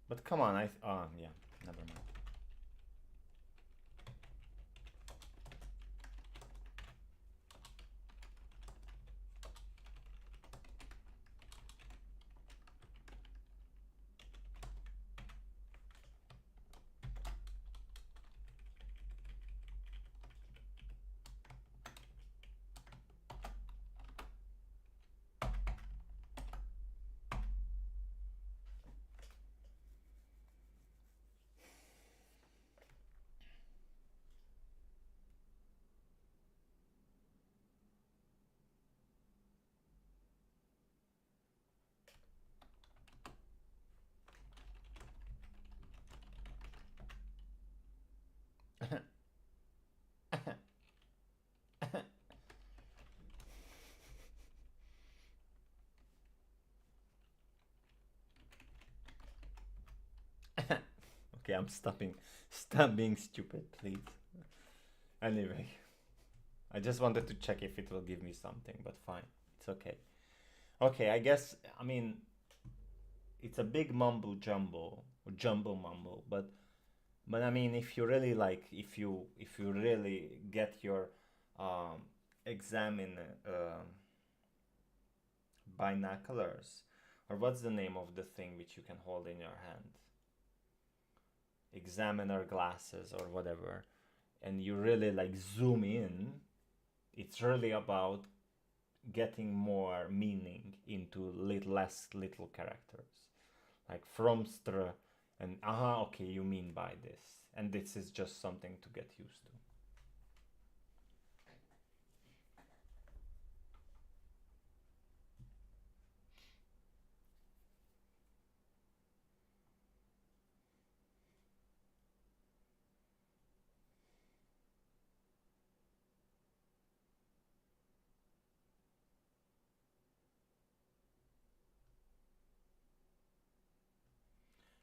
But come on, oh yeah, never mind. Okay, I'm stopping. Stop being stupid, please. Anyway, I just wanted to check if it will give me something, but fine. It's okay. Okay, I guess, I mean, it's a big mumble jumble, or jumble mumble, but I mean, if you really like, if you really get your um, examine binoculars, or what's the name of the thing which you can hold in your hand? Examiner glasses or whatever, and you really like zoom in, it's really about getting more meaning into less little characters, like fromster, and okay, you mean by this, and this is just something to get used to.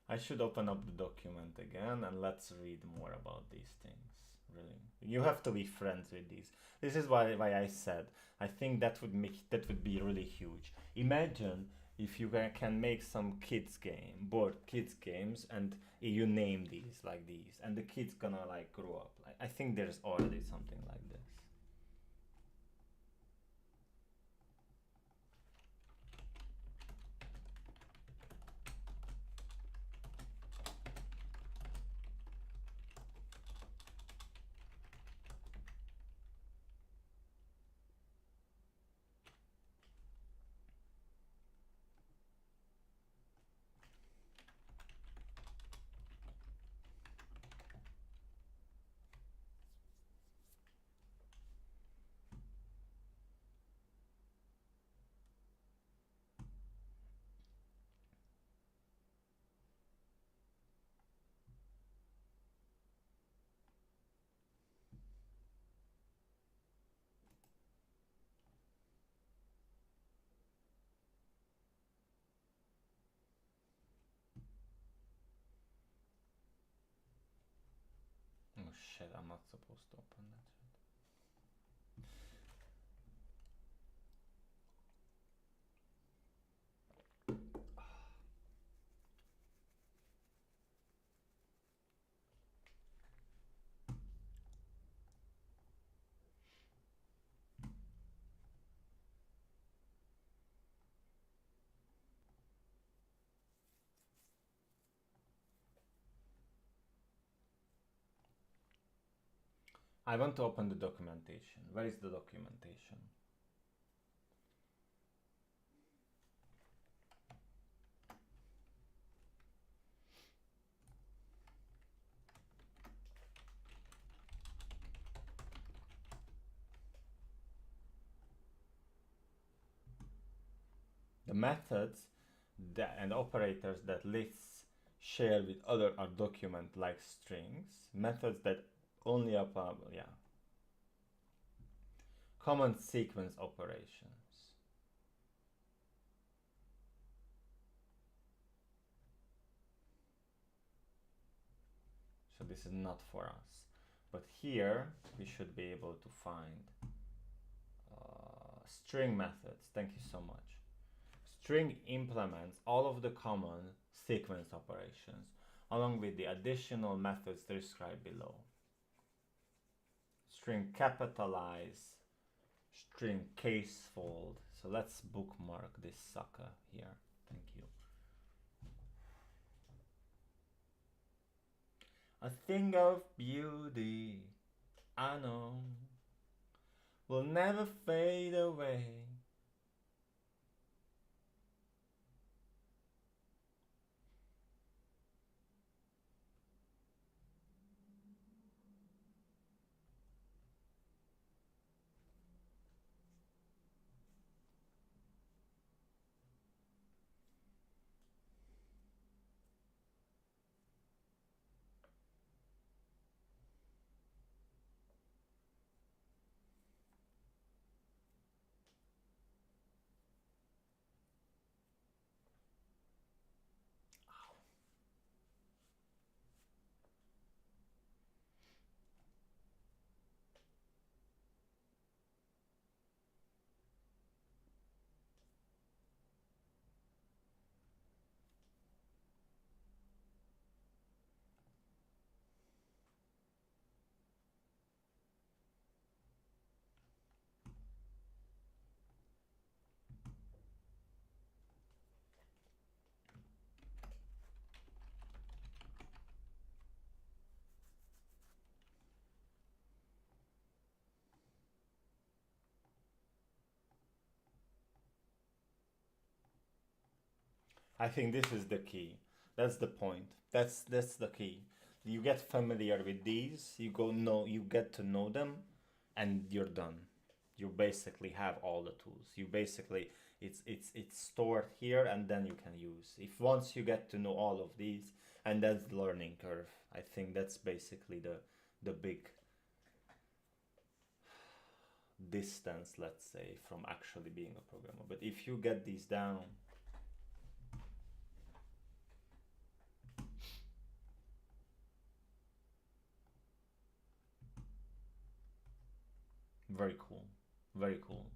I should open up the document again and let's read more about these things. Really, you have to be friends with these. This is why I said I think that would be really huge. Imagine if you can make some board kids games, and you name these like these, and the kids gonna like grow up. I think there's already something like this. Oh shit! I'm not supposed to open that. I want to open the documentation. Where is the documentation? The methods and operators that lists share with other are document like strings. Methods that only apply, yeah. Common sequence operations. So this is not for us. But here we should be able to find string methods. Thank you so much. String implements all of the common sequence operations, along with the additional methods described below. String capitalize, string case fold. So let's bookmark this sucker here. Thank you. A thing of beauty, I know, will never fade away. I think this is the key. That's the point. That's the key. You get familiar with these, you get to know them, and you're done. You basically have all the tools. You basically it's stored here, and then you can use. If once you get to know all of these, and that's the learning curve. I think that's basically the big distance, let's say, from actually being a programmer. But if you get these down, very cool, very cool.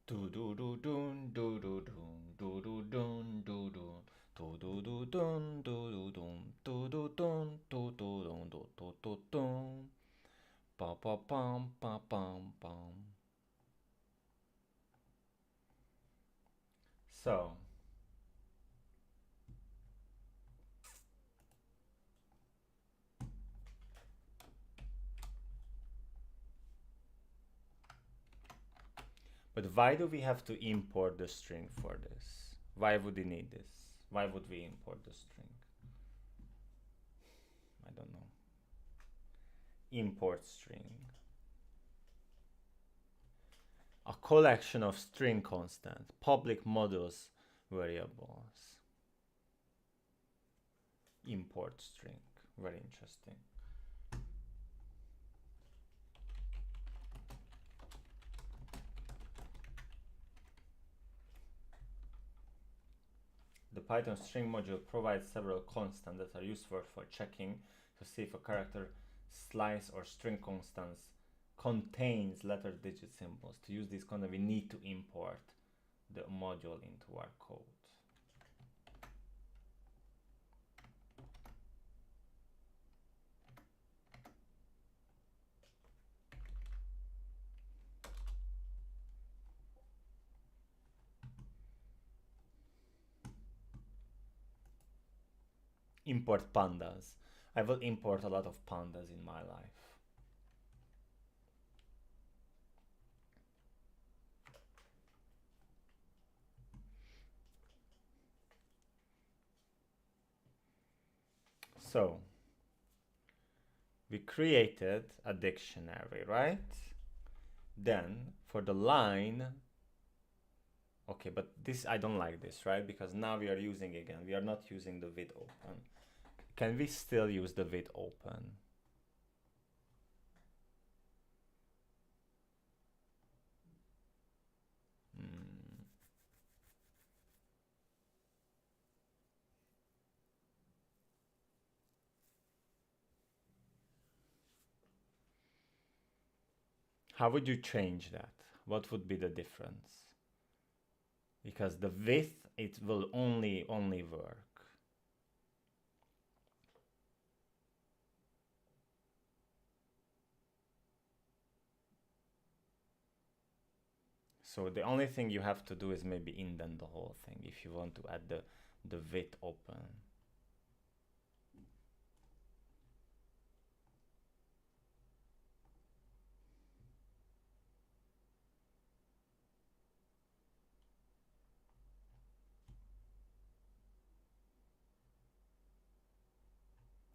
Do do do dun do do dun do do dun do do do do do dun do do dun do do dun do do dun do do do dun pa pa pam pa pam pam. So but why do we have to import the string for this? Why would we need this? Why would we import the string? I don't know. Import string. A collection of string constants, public models, variables. Import string. Very interesting. The Python string module provides several constants that are useful for checking to see if a character, slice, or string constants contains letter, digit, symbols. To use these constants, we need to import the module into our code. Import pandas. I will import a lot of pandas in my life. So we created a dictionary, right? Then for the line, Okay, but this, I don't like this, right? Because now we are using again. We are not using the vid open. Can we still use the vid open? Hmm. How would you change that? What would be the difference? Because the width, it will only work. So the only thing you have to do is maybe indent the whole thing if you want to add the width open.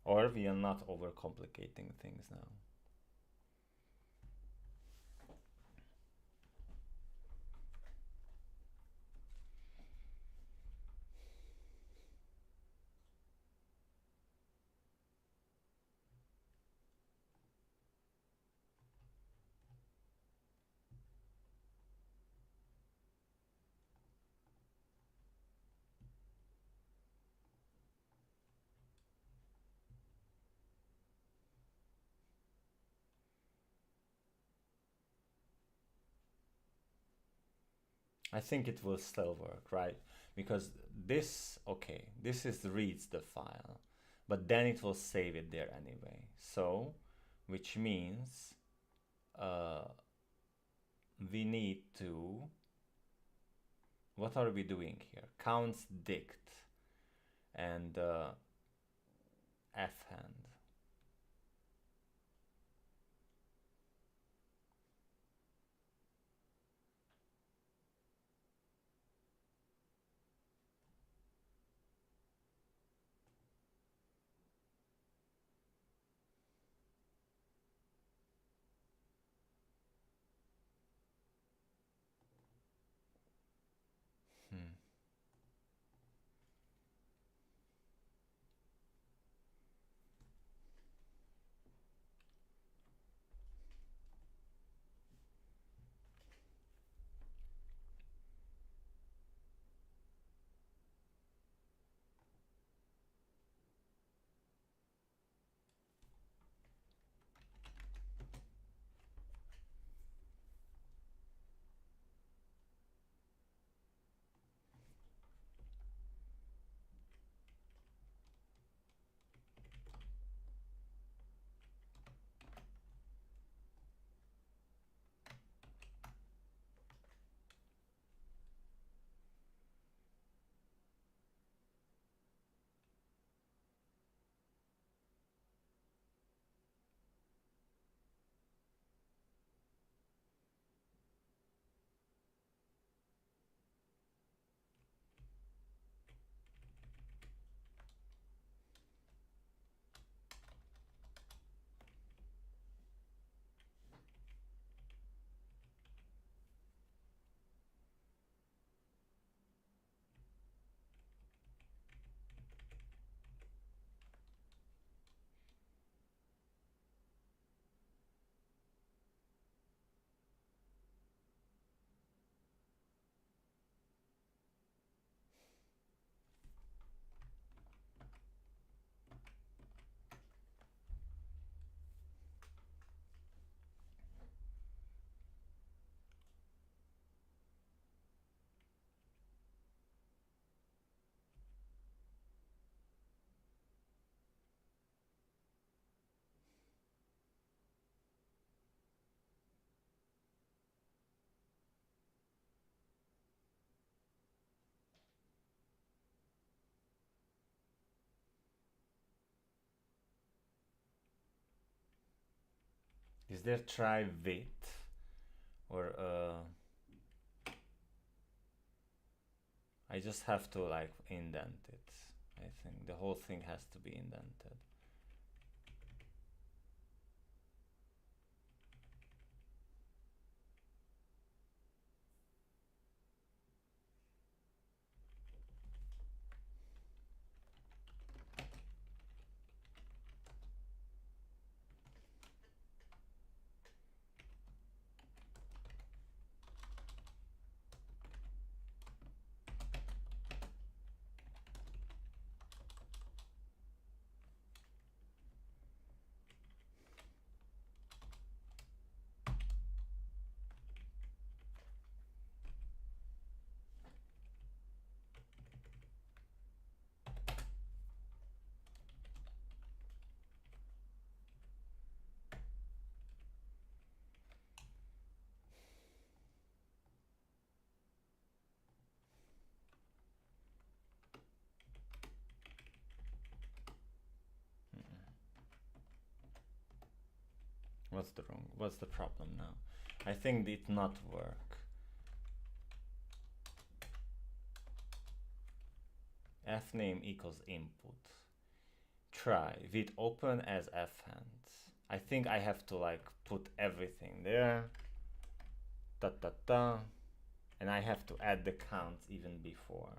Or we are not overcomplicating things now. I think it will still work, right? Because this, okay, this is reads the file, but then it will save it there anyway. So, which means uh, we need to, what are we doing here? Counts dict and f hand. Hmm. Is there try width or I just have to like indent it. I think the whole thing has to be indented. What's the problem now? I think it not work. F name equals input. Try with open as F hand. I think I have to like put everything there. Da da da. And I have to add the counts even before.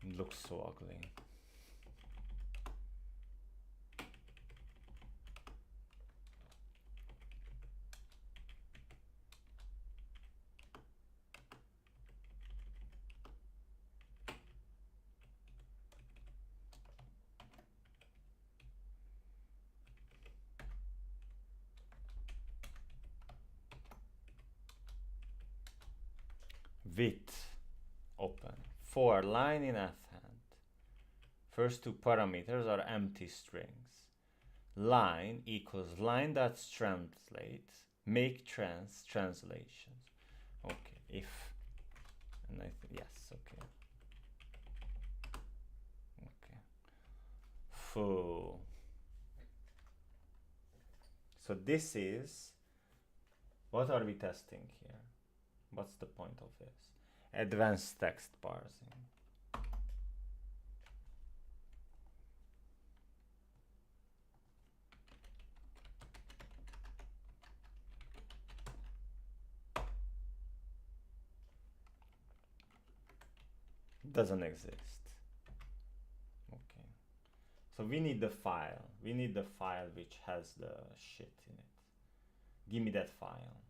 It looks so ugly. Width open. For line in F hand. First two parameters are empty strings. Line equals line that translates. Make translations. Okay, if and I think yes, okay. Okay. Full. So this is, what are we testing here? What's the point of this? Advanced text parsing. Doesn't exist. Okay. So we need the file. We need the file which has the shit in it. Give me that file.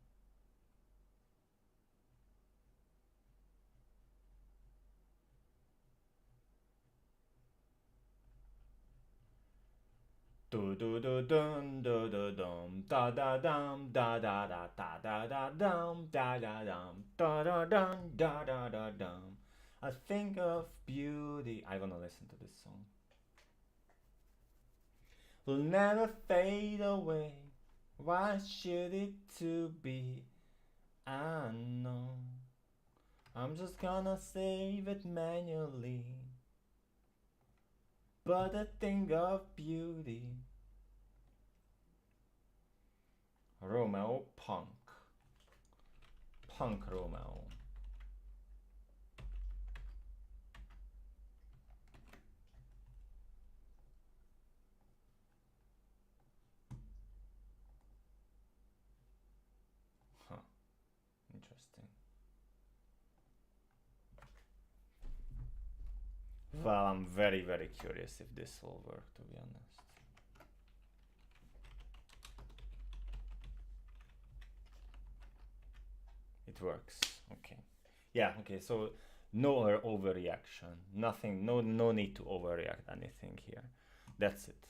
Do do do dum do do dum da da dum da da da da da da dum da da dum da da dum da da da dum. I think of beauty. I wanna listen to this song. Will never fade away. Why should it to be? I know. I'm just gonna save it manually. But I think of beauty. Romeo Punk. Punk Romeo. Huh. Interesting. Well, I'm very, very curious if this will work, to be honest. It works. Okay. Yeah, okay, so no overreaction. Nothing, no need to overreact anything here. That's it.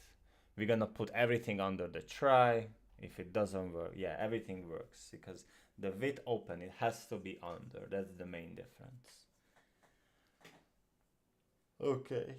We're gonna put everything under the try. If it doesn't work, yeah, everything works because the width open, it has to be under. That's the main difference. Okay.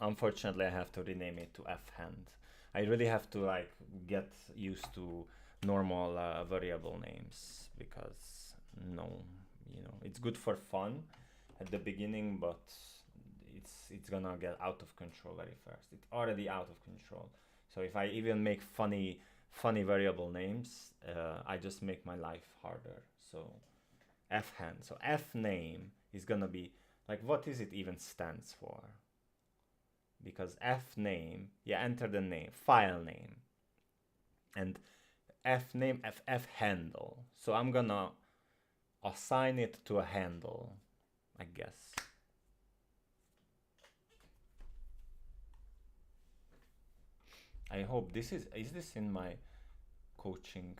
Unfortunately, I have to rename it to F hand. I really have to like get used to normal variable names because no, it's good for fun at the beginning, but it's gonna get out of control very fast. It's already out of control. So if I even make funny variable names, I just make my life harder. So F hand. So F name is gonna be like, what is it even stands for? Because F name, enter the name, file name, and F name, F handle. So I'm gonna assign it to a handle, I guess. I hope this is this in my coaching.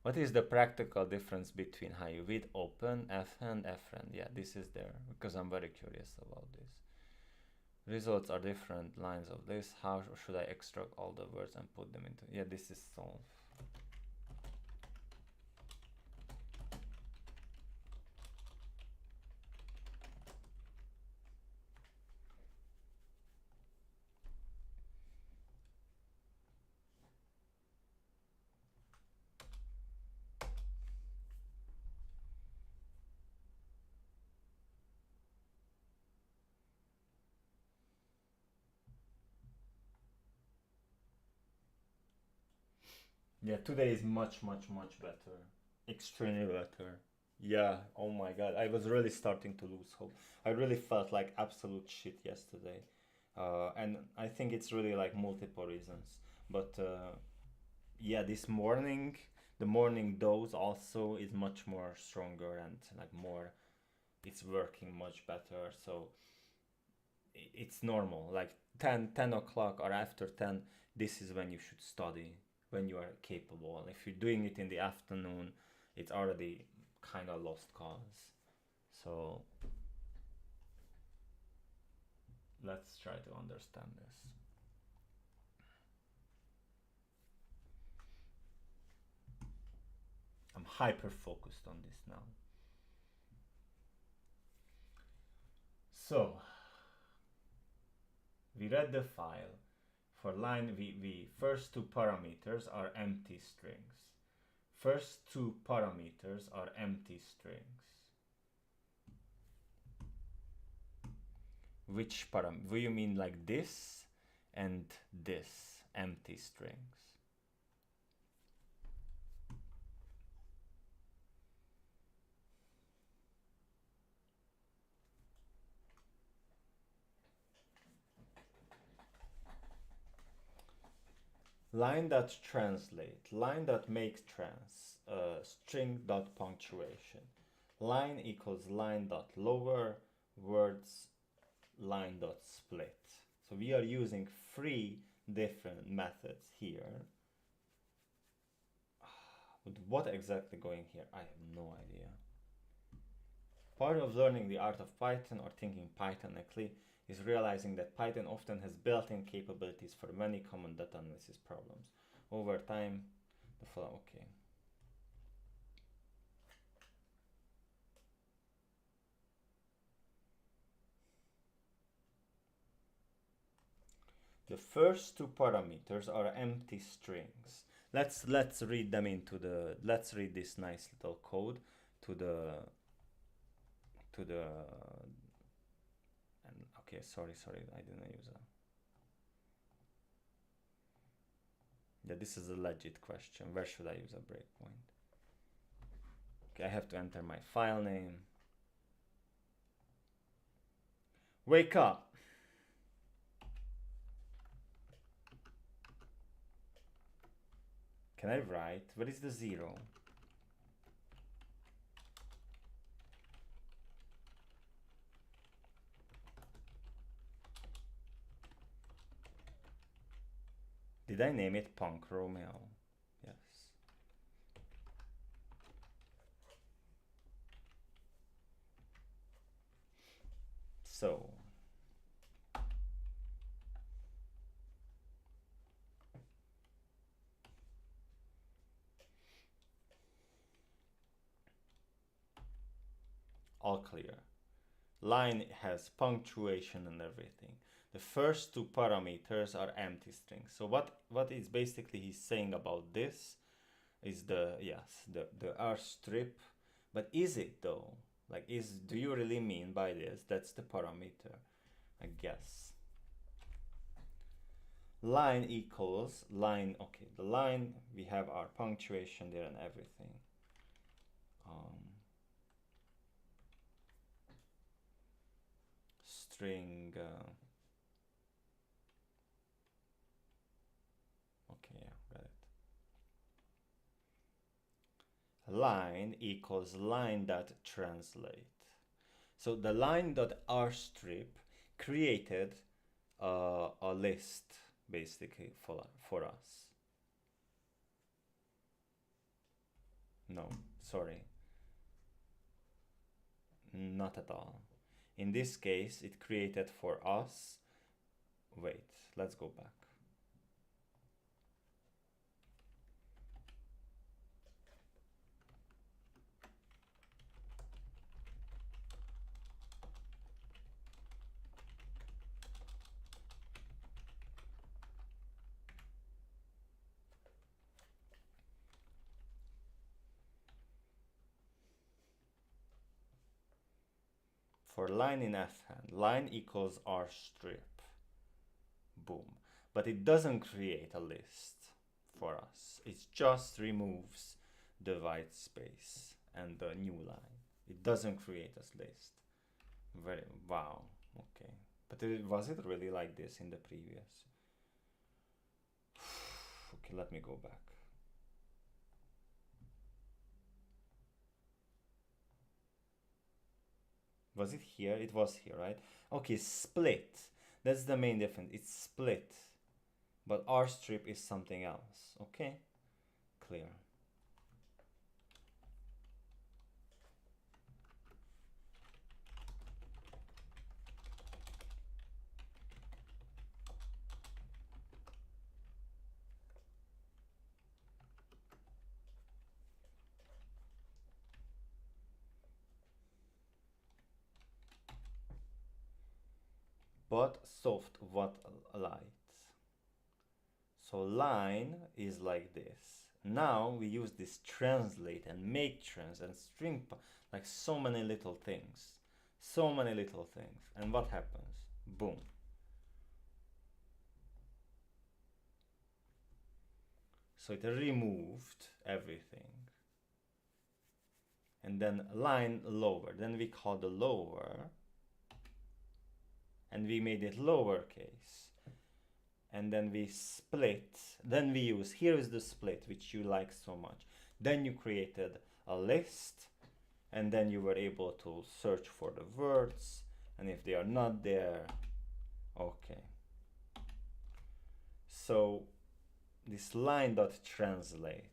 What is the practical difference between high with open, F hand, F hand? Yeah, this is there because I'm very curious about this. Results are different lines of this. How should I extract all the words and put them into? Yeah, this is solved. Yeah, today is much, much, much better. Extremely better. Yeah, oh my god. I was really starting to lose hope. I really felt like absolute shit yesterday. And I think it's really like multiple reasons. But yeah, this morning, the morning dose also is much more stronger and like more, it's working much better. So it's normal. Like 10 o'clock or after 10, this is when you should study, when you are capable. If you're doing it in the afternoon, it's already kind of lost cause. So let's try to understand this. I'm hyper focused on this now. So we read the file. For line VV, first two parameters are empty strings. First two parameters are empty strings. Which param? Do you mean like this and this empty strings? Line dot translate, line dot make trans, string dot punctuation. Line equals line dot lower, words line dot split. So we are using three different methods here. But what exactly going here? I have no idea. Part of learning the art of Python or thinking Pythonically is realizing that Python often has built-in capabilities for many common data analysis problems. Over time, the flow, okay. The first two parameters are empty strings. Let's read them into the, let's read this nice little code to the and okay, sorry, I didn't use a, yeah, this is a legit question. Where should I use a breakpoint? Okay, I have to enter my file name. Wake up. Can I write? What is the 0? Did I name it Punk Romeo? Yes. So all clear. Line has punctuation and everything. The first two parameters are empty strings. So what is basically he's saying about this is the, yes, the R strip. But is it though? Like, do you really mean by this that's the parameter? I guess. Line equals line, okay, the line, we have our punctuation there and everything. String, okay, yeah, got it. line equals line.translate. So the line.rstrip created a list basically for us. No, sorry. Not at all. In this case, it created for us. Wait, let's go back. For line in F-hand, line equals rstrip. Boom. But it doesn't create a list for us. It just removes the white space and the new line. It doesn't create a list. Wow. Okay. But was it really like this in the previous? Okay, let me go back. Was it here? It was here, right? Okay, split. That's the main difference. It's split. But rstrip is something else. Okay? Clear. But soft, what light? So line is like this. Now we use this translate and make trans and string, like so many little things. So many little things. And what happens? Boom. So it removed everything. And then line lower. Then we call the lower. And we made it lowercase. And then we split. Then we use, here is the split, which you like so much. Then you created a list. And then you were able to search for the words. And if they are not there, okay. So this line.translate.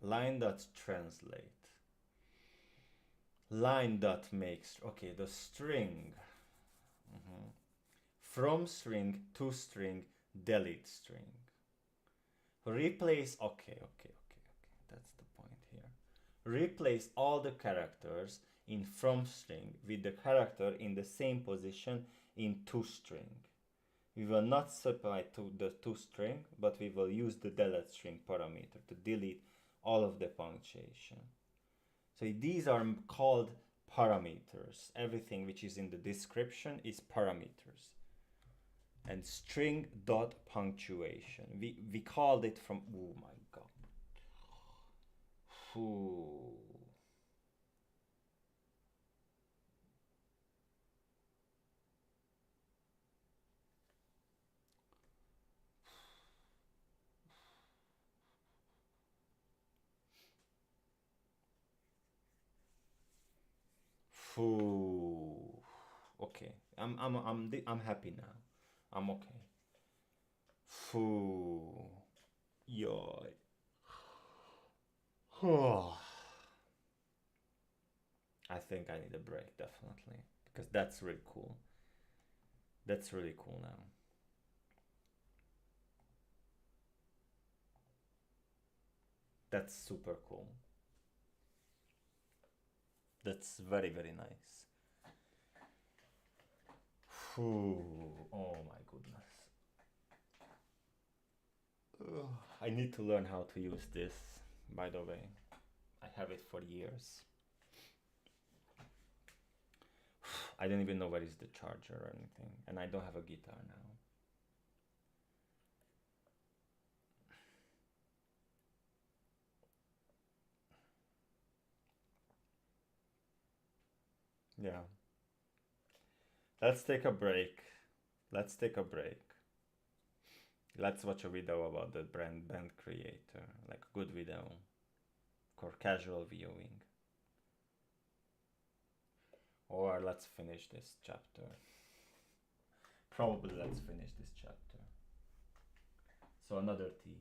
Line.translate. Line.makes, okay, the string. From string to string, delete string. Replace, okay, that's the point here. Replace all the characters in from string with the character in the same position in to string. We will not separate the to string, but we will use the delete string parameter to delete all of the punctuation. So these are called parameters. Everything which is in the description is parameters. And string dot punctuation. We called it from, oh my god. Ooh. Ooh. Okay, I'm happy now. I'm okay. Ooh. Yoy. I think I need a break, definitely, because that's really cool. That's really cool now. That's super cool. That's very, very nice. Oh my goodness. I need to learn how to use this, by the way. I have it for years. I don't even know where is the charger or anything, and I don't have a guitar now. Yeah. Let's take a break. Let's take a break. Let's watch a video about the band creator, like a good video for casual viewing. Or let's finish this chapter. Probably let's finish this chapter. So another tea.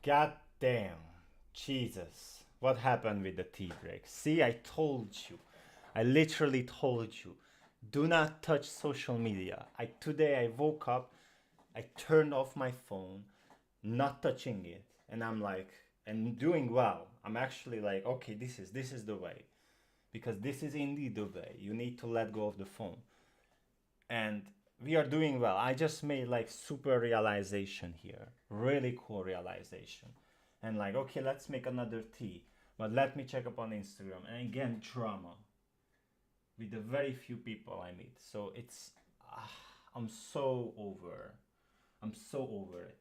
God damn. Jesus. What happened with the tea break? See, I told you. I literally told you. Do not touch social media. Today I woke up, I turned off my phone, not touching it, and I'm like, and doing well. I'm actually like, okay, this is the way. Because this is indeed the way. You need to let go of the phone. And we are doing well. I just made like super realization here. Really cool realization. And like, okay, let's make another tea. But let me check up on Instagram. And again, drama. With the very few people I meet. So it's, I'm so over. I'm so over it.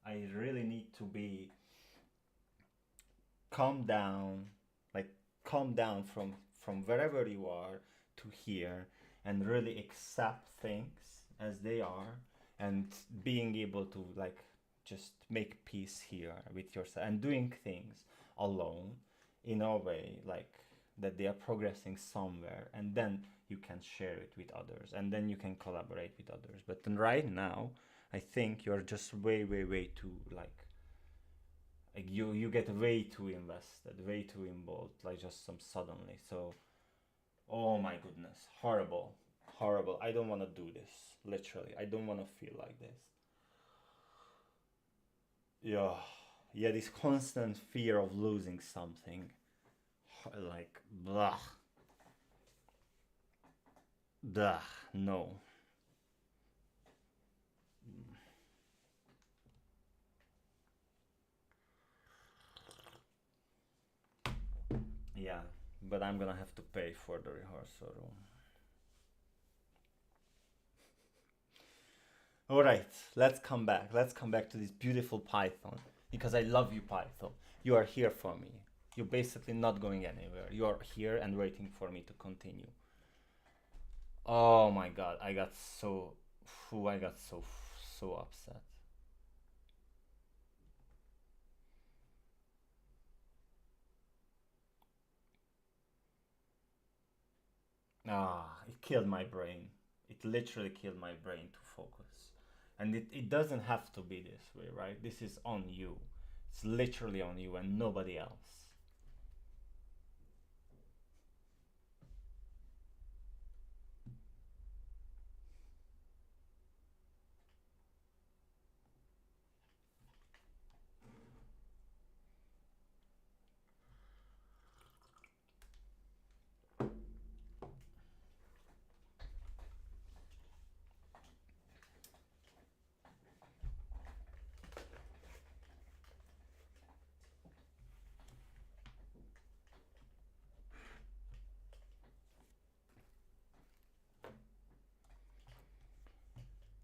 I really need to be calm down, like calm down from wherever you are to here, and really accept things as they are, and being able to like just make peace here with yourself and doing things alone in a way like that they are progressing somewhere, and then you can share it with others, and then you can collaborate with others. But then right now I think you're just way too like you get way too invested, way too involved, like just some suddenly. So, oh my goodness, horrible, horrible. I don't want to do this. Literally, I don't want to feel like this. Yeah, yeah. This constant fear of losing something, like blah, blah. No. Yeah, but I'm gonna have to pay for the rehearsal room. All right, let's come back. Let's come back to this beautiful Python because I love you, Python. You are here for me. You're basically not going anywhere. You are here and waiting for me to continue. Oh my god, I got so, I got so upset. It killed my brain. It literally killed my brain to focus. And it doesn't have to be this way, right? This is on you. It's literally on you and nobody else.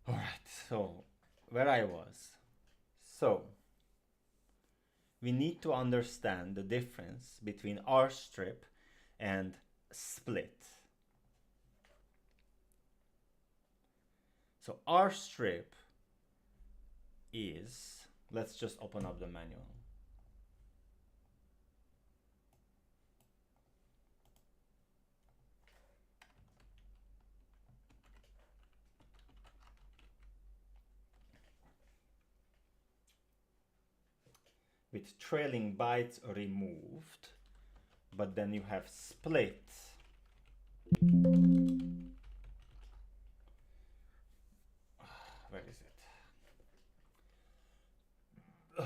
All right, so where I was. So, we need to understand the difference between R strip and split. So R strip is, let's just open up the manual. With trailing bytes removed, but then you have split. Where is it?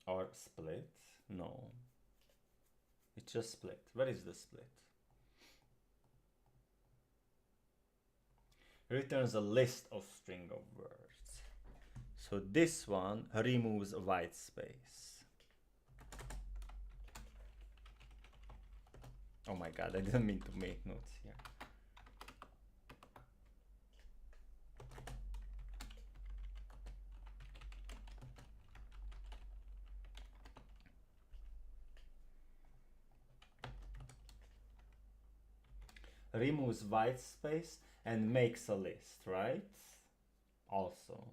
Or split? No. It's just split. Where is the split? Returns a list of string of words. So this one removes a white space. Oh my god, I didn't mean to make notes here. Removes white space and makes a list, right? Also.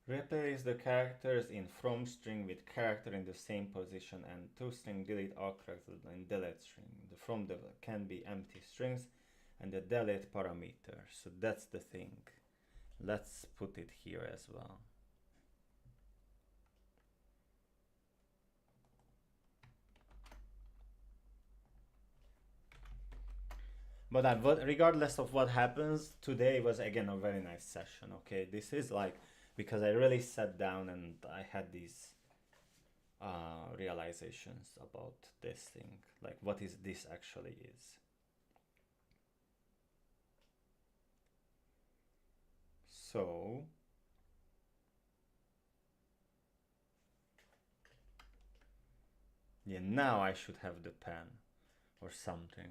Replace the characters in from string with character in the same position, and to string delete all characters in delete string. The from the can be empty strings and the delete parameter. So that's the thing. Let's put it here as well. But regardless of what happens, today was again a very nice session. Okay, this is like because I really sat down and I had these realizations about this thing, like what is this actually is. So yeah, now I should have the pen or something.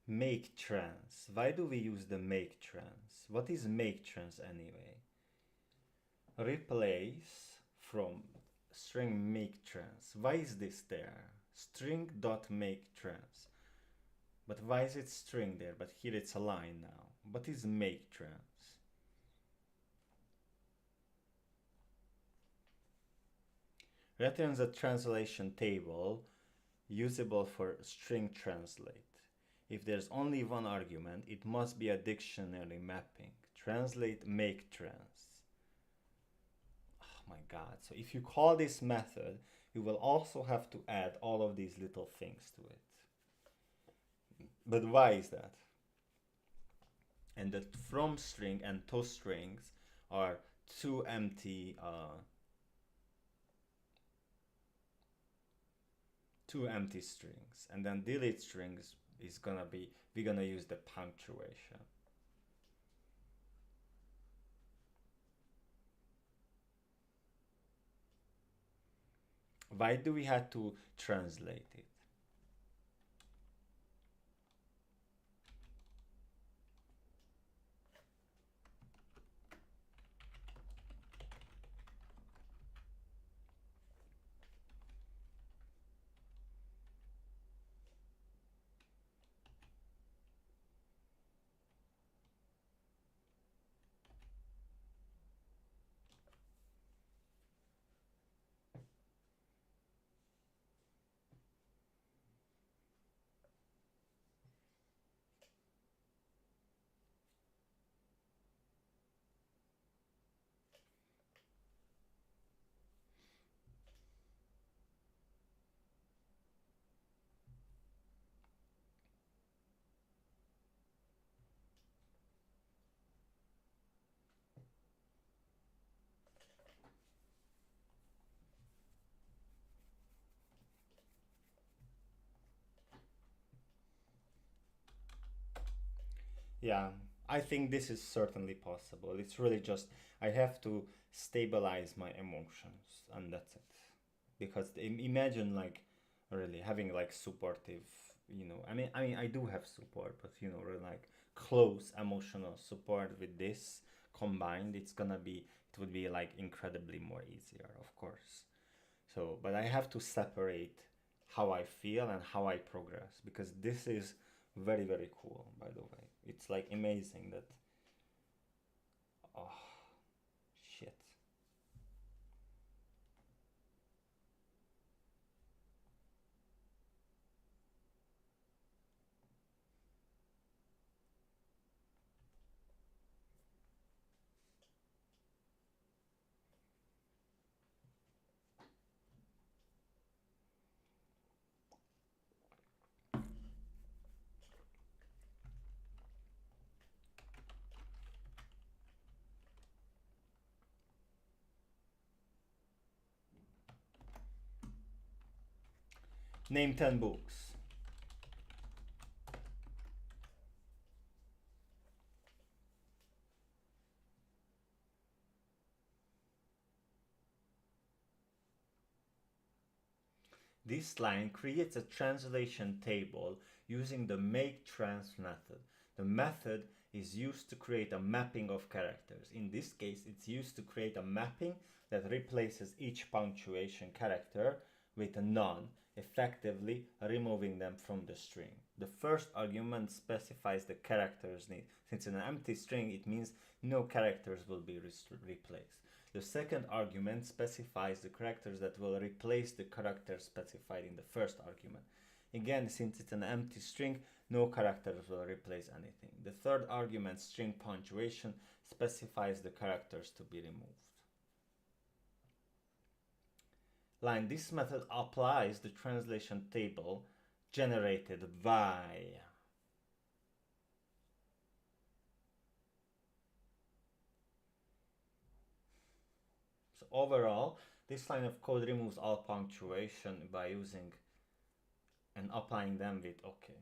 Make trans. Why do we use the make trans? What is make trans anyway? Replace from string make trans. Why is this there? String dot make trans. But why is it string there? But here it's a line now. What is make trans? Returns a translation table usable for string translate. If there's only one argument, it must be a dictionary mapping. Translate make trans. Oh my god. So if you call this method, you will also have to add all of these little things to it. But why is that? And the from string and to strings are two empty strings, and then delete strings is gonna be, we're gonna use the punctuation. Why do we have to translate it? Yeah, I think this is certainly possible. It's really just I have to stabilize my emotions, and that's it. Because imagine like really having like supportive, I mean, I do have support, but really like close emotional support with this combined, it would be like incredibly more easier, of course. So, but I have to separate how I feel and how I progress because this is very, very cool, by the way. It's like amazing that, oh, shit. Name 10 books. This line creates a translation table using the make trans method. The method is used to create a mapping of characters. In this case, it's used to create a mapping that replaces each punctuation character with a none, effectively removing them from the string. The first argument specifies the characters need. Since in an empty string, it means no characters will be replaced. The second argument specifies the characters that will replace the characters specified in the first argument. Again, since it's an empty string, no characters will replace anything. The third argument, string punctuation, specifies the characters to be removed. Line, this method applies the translation table generated by. So overall, this line of code removes all punctuation by using and applying them with OK.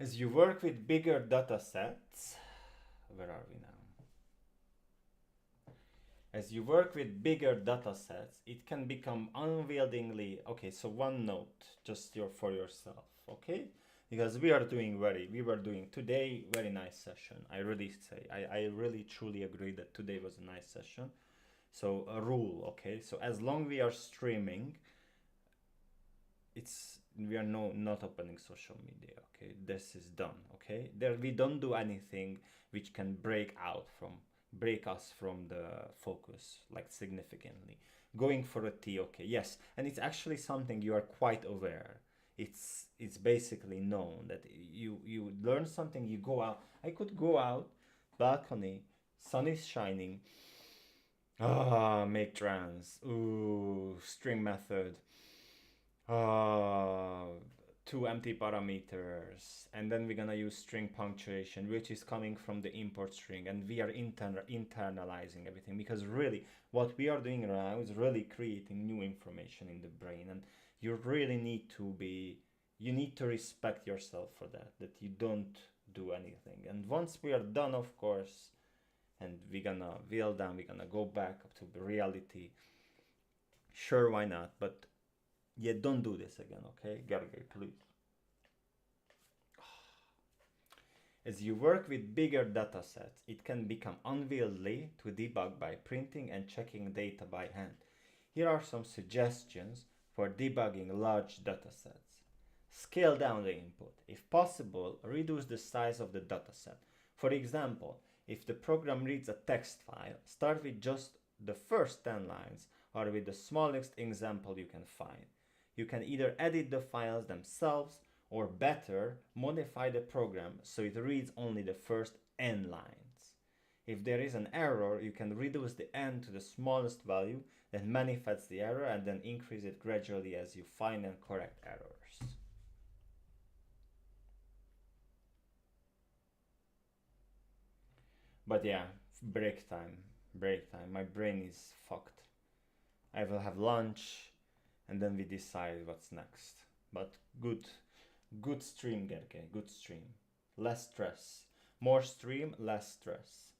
As you work with bigger data sets, where are we now? As you work with bigger data sets, it can become unwieldingly. Okay, so one note, just for yourself, okay? Because we were doing today very nice session. I really truly agree that today was a nice session. So a rule, okay? So as long we are streaming, we are not opening social media, okay? This is done, okay? There we don't do anything which can break us from the focus like significantly. Going for a tea, okay, yes, and it's actually something you are quite aware. It's basically known that you learn something, you go out. I could go out, balcony, sun is shining, make trans, ooh, string method, uh, two empty parameters, and then we're gonna use string punctuation, which is coming from the import string, and we are internalizing everything, because really what we are doing right now is really creating new information in the brain, and you really need to respect yourself for that you don't do anything. And once we are done, of course, and we're gonna wheel down, we're gonna go back up to reality, sure, why not, but yeah, don't do this again, okay? Gergely, please. As you work with bigger data sets, it can become unwieldy to debug by printing and checking data by hand. Here are some suggestions for debugging large data sets. Scale down the input. If possible, reduce the size of the dataset. For example, if the program reads a text file, start with just the first 10 lines or with the smallest example you can find. You can either edit the files themselves or better, modify the program so it reads only the first n lines. If there is an error, you can reduce the n to the smallest value, then manifest the error and then increase it gradually as you find and correct errors. But yeah, break time. My brain is fucked. I will have lunch and then we decide what's next. But good stream, Gerke, good stream. Less stress. More stream, less stress.